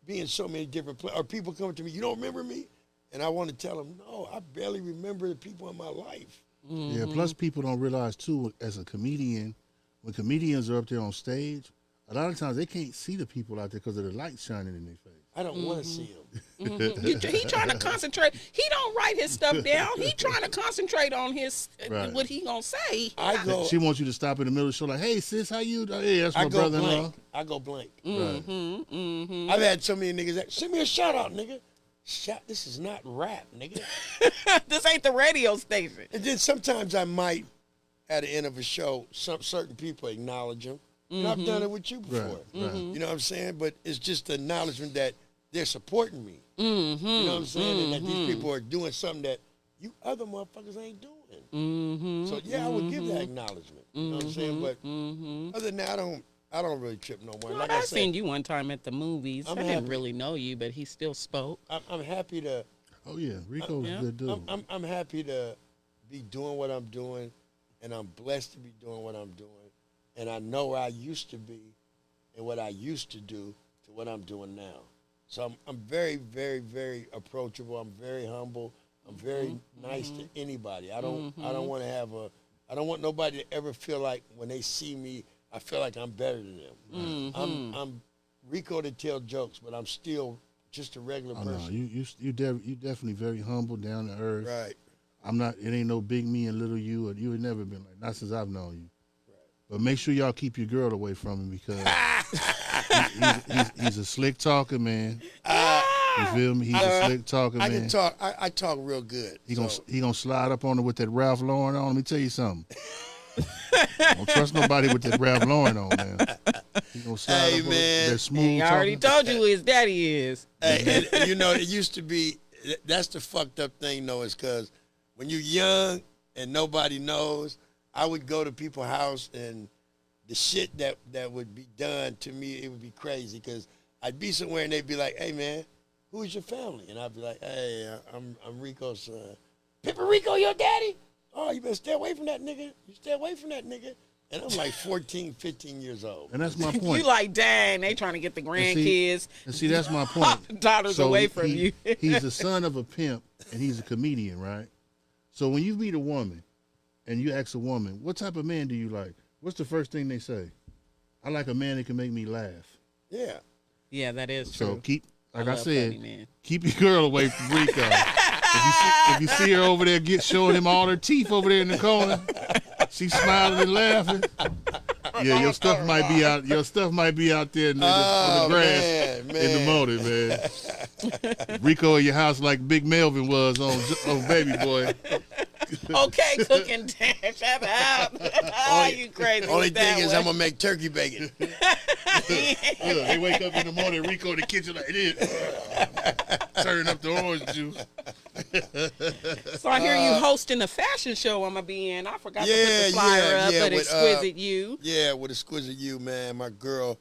being so many different places. Or people come to me, you don't remember me? And I want to tell them, no, I barely remember the people in my life. Yeah, plus people don't realize, too, as a comedian, when comedians are up there on stage, a lot of times they can't see the people out there because of the light shining in their face. I don't want to see them. He trying to concentrate. He don't write his stuff down. He trying to concentrate on his Right. what he gonna say. I go, She wants you to stop in the middle of the show like, hey, sis, how you? Hey, that's my I go brother-in-law. blank. I go blank. Right. I've had so many niggas that, send me a shout out, nigga. This is not rap, nigga. This ain't the radio station. And then sometimes I might, at the end of a show, certain people acknowledge them. And I've done it with you before. Right. You know what I'm saying? But it's just the acknowledgement that they're supporting me. You know what I'm saying? And that these people are doing something that you other motherfuckers ain't doing. So yeah, I would give that acknowledgement. You know what I'm saying? But other than that, I don't really trip no more. Like I I said, seen you one time at the movies. I'm I didn't happy. really know you, but he still spoke. I'm happy to. Oh, yeah. Rico's Yeah. a good dude. I'm happy to be doing what I'm doing, and I'm blessed to be doing what I'm doing. And I know where I used to be and what I used to do to what I'm doing now. So I'm very, very, very approachable. I'm very humble. I'm very nice to anybody. I don't want to have I don't want nobody to ever feel like when they see me, I feel like I'm better than them. I'm Rico to tell jokes, but I'm still just a regular Oh, no, person. you definitely very humble, down to earth. Right. I'm not. It ain't no big me and little you. Or you ain't never been like. Not since I've known you. But make sure y'all keep your girl away from him because he's a slick talker, man. You feel me? He's a slick talker, I man. can talk. I talk real good. He so. gonna slide up on her with that Ralph Lauren on. Let me tell you something. Don't trust nobody with that Ralph Lauren on, man. He gonna slide Hey, up on man. that smooth I already talking. told you who his daddy is. Hey, and, you know, it used to be, that's the fucked up thing, though, is because when you're young and nobody knows, I would go to people's house and the shit that would be done to me, it would be crazy because I'd be somewhere and they'd be like, hey, man, who is your family? And I'd be like, hey, I'm Rico's son. Pippa Rico, your daddy? Oh, you better stay away from that nigga. You stay away from that nigga. And I'm like 14, 15 years old. And that's my point. You like, dang, they trying to get the grandkids, And see, that's my point. daughters away from you. He's the son of a pimp, and he's a comedian, right? So when you meet a woman, and you ask a woman, what type of man do you like? What's the first thing they say? I like a man that can make me laugh. Yeah. Yeah, that is So true. keep, like I love said, funny men. keep your girl away from Rico. If you see her over there showing him all her teeth over there in the corner, she's smiling and laughing. Yeah, your stuff might be out. Your stuff might be out there in the grass man. in the motor, man. Rico in your house like Big Melvin was on Baby Boy. Okay, cooking, damn, shut up. You crazy. Only with that thing is one. I'm going to make turkey bacon. Look, they wake up in the morning, Rico in the kitchen like this, turning up the orange juice. So I hear you hosting a fashion show I'm going to be in. I forgot to put the flyer up, but with, Exquisite You. Yeah, with Exquisite You, man. My girl,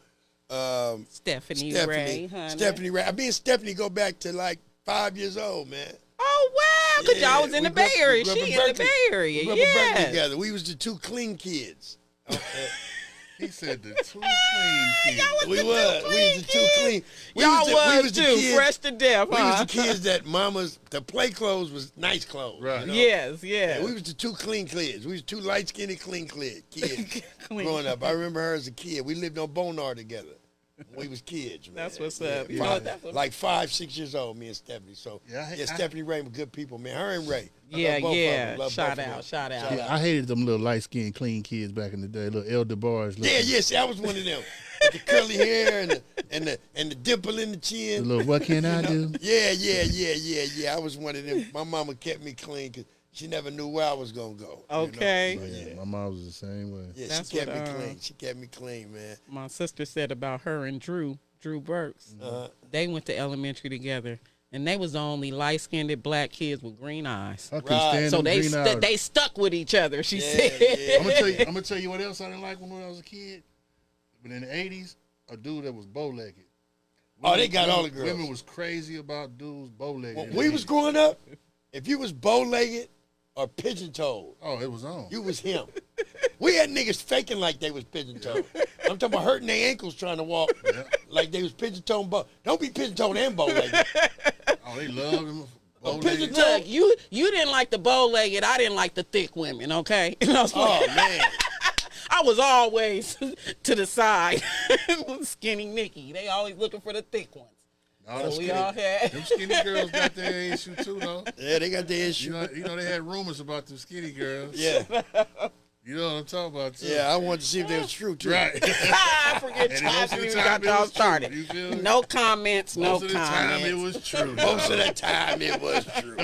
Stephanie Ray, honey. Stephanie Ray. I mean, Stephanie go back to like 5 years old, man. Oh, wow, because y'all was in the Bay Area. She in the Bay Area, We grew up in Berkeley yeah. together. We was the two clean kids. He said the two clean kids. We was the two clean. Y'all we was the too, kids- fresh to death, We was huh? the kids that the play clothes was nice clothes. Right. You know? Yes, Yeah, yes. we was the two clean kids. We was two light skinned clean kids Clean. growing up. I remember her as a kid. We lived on Bonar together. when we was kids, man. That's what's Yeah, up. You know what, that's what- like 5, 6 years old, me and Stephanie. So Yeah, Stephanie Ray were good people, man. Her and Ray. I Yeah, love both of yeah. them. Love Shout both of out, them. shout out. Yeah, I hated them little light skinned clean kids back in the day, little elder bars. Yeah, yes, I was one of them. with the curly hair and the dimple in the A chin. little, what can I do? Yeah. I was one of them. My mama kept me clean because she never knew where I was gonna go. Okay. You know? Yeah, my mom was the same way. Yeah, That's she kept what, me clean. She kept me clean, man. My sister said about her and Drew Burks. They went to elementary together, and they was the only light-skinned black kids with green eyes. I couldn't Right. stand So them they green eyes. they stuck with each other. She said. Yeah. I'm gonna tell you what else I didn't like when I was a kid. But in the '80s, a dude that was bow-legged. Oh, they got all the girls. Women was crazy about dudes bow-legged. When we was growing up, if you was bow-legged or pigeon-toed, Oh, it was on. you was him. We had niggas faking like they was pigeon-toed. I'm talking about hurting their ankles trying to walk like they was pigeon-toed and bow. Don't be pigeon-toed and bow-legged. Oh, they love him. pigeon- Look, you didn't like the bow-legged. I didn't like the thick women. Okay. Oh, man. I was always to the side, skinny Nikki. They always looking for the thick ones. No, So them we all had. them skinny girls got their issue too, though. Yeah, they got their issue. You know they had rumors about them skinny girls. Yeah. You know what I'm talking about, too. Yeah, I wanted to see if they was true, too. Right. I forget And I most of haven't the even time got it y'all was true. started. You feel me? No comments, no Most of the time comments. it was true. Most of the time it was true.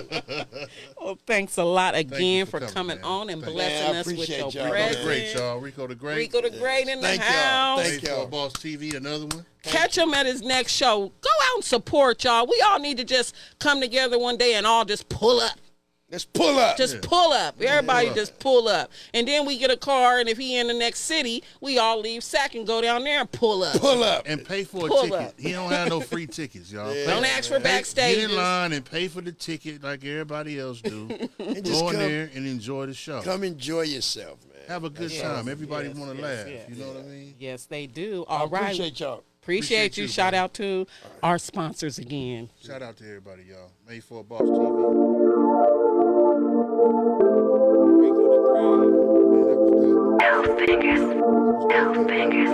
Well, thanks a lot you again for for coming, coming man. on and Thank you. blessing Man, I us with appreciate your y'all. Rico the presence. Great, y'all. Rico the Great. Rico the Great in the Thank y'all. house. Thank Baseball y'all. Boss TV, another one. Catch him at his next show. Go out and support y'all. We all need to just come together one day and all just pull up. Let's pull up. Just pull up. Everybody pull up. just pull up. And then we get a car, and if he in the next city, we all leave Sac and go down there and pull up. pull up. And pay for a Pull ticket. up. He don't have no free tickets, y'all. Yeah. Don't ask for Get backstage. in line and pay for the ticket like everybody else do. And just Go in come, there and enjoy the show. come enjoy yourself, man. Have a good Yes, time. Everybody yes, want to yes, laugh. yes. You know what I mean? Yes, they do. I All right. appreciate y'all. Appreciate you. you, Shout brother. out to our sponsors again. Shout out to everybody, y'all. Made for a Boss TV. Man, that was dope. No fingers. No fingers.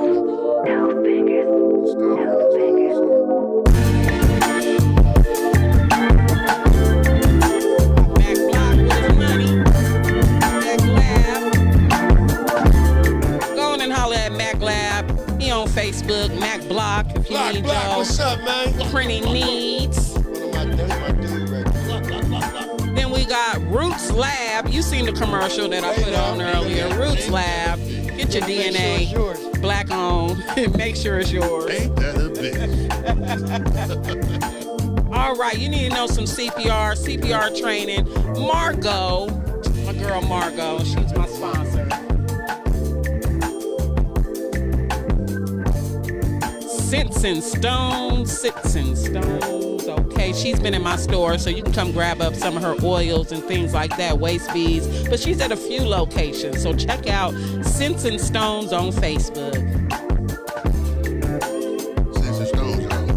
No fingers. Scott No Jones, fingers. Mac Block with his money. Mac Lab. Go on and holler at Mac Lab. He on Facebook, Mac Block. If you Block, need block, your what's up, man? printing needs. That's my dude right there. Block, block, block, block. Then we got Roots Lab. You seen the commercial that I put on earlier. Roots Lab. Get your Make sure it's DNA. yours. Black on. Make sure it's yours. Ain't that a bitch? All right, you need to know some CPR training. Margot, my girl Margot, she's my sponsor. Sits and Stones. Okay, she's been in my store, so you can come grab up some of her oils and things like that, waist beads. But she's at a few locations, so check out Scents and Stones on Facebook. Sense and Stones, y'all.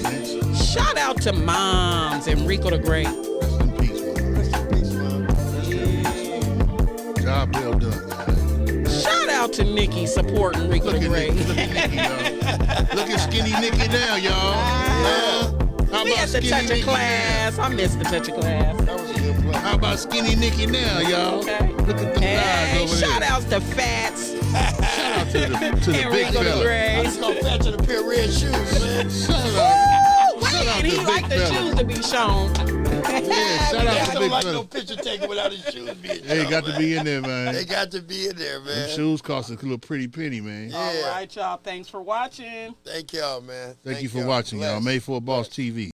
Sense. Shout out to moms and Rico the Great. Rest in peace, man. Rest in peace, man. Rest in peace. Job well done, man. Shout out to Nikki supporting Rico Look the at Great. Nikki. Look at Nikki, y'all. Look at skinny Nikki now, y'all. How We about at the skinny touch of Nikki class. I missed the touch of class. That was a good play. now? How about skinny Nikki now, y'all? Okay. Look at the Hey, guys over shout there. outs to Fats Shout out to the and big Rico the fella. I Great. just gonna fetch in a pair of red shoes, man. Shout out. Wait, Shout out he to like big the fella. shoes to be shown. Yeah, shout out I to don't big like fella. no picture taken without his shoes being They shown, got to man. be in there, man. They got to be in there, Them man. shoes cost a little pretty penny, man. All Yeah. right, y'all. Thanks for watching. Thank y'all, man. Thank you for watching, y'all. Bless. Made for a Boss TV.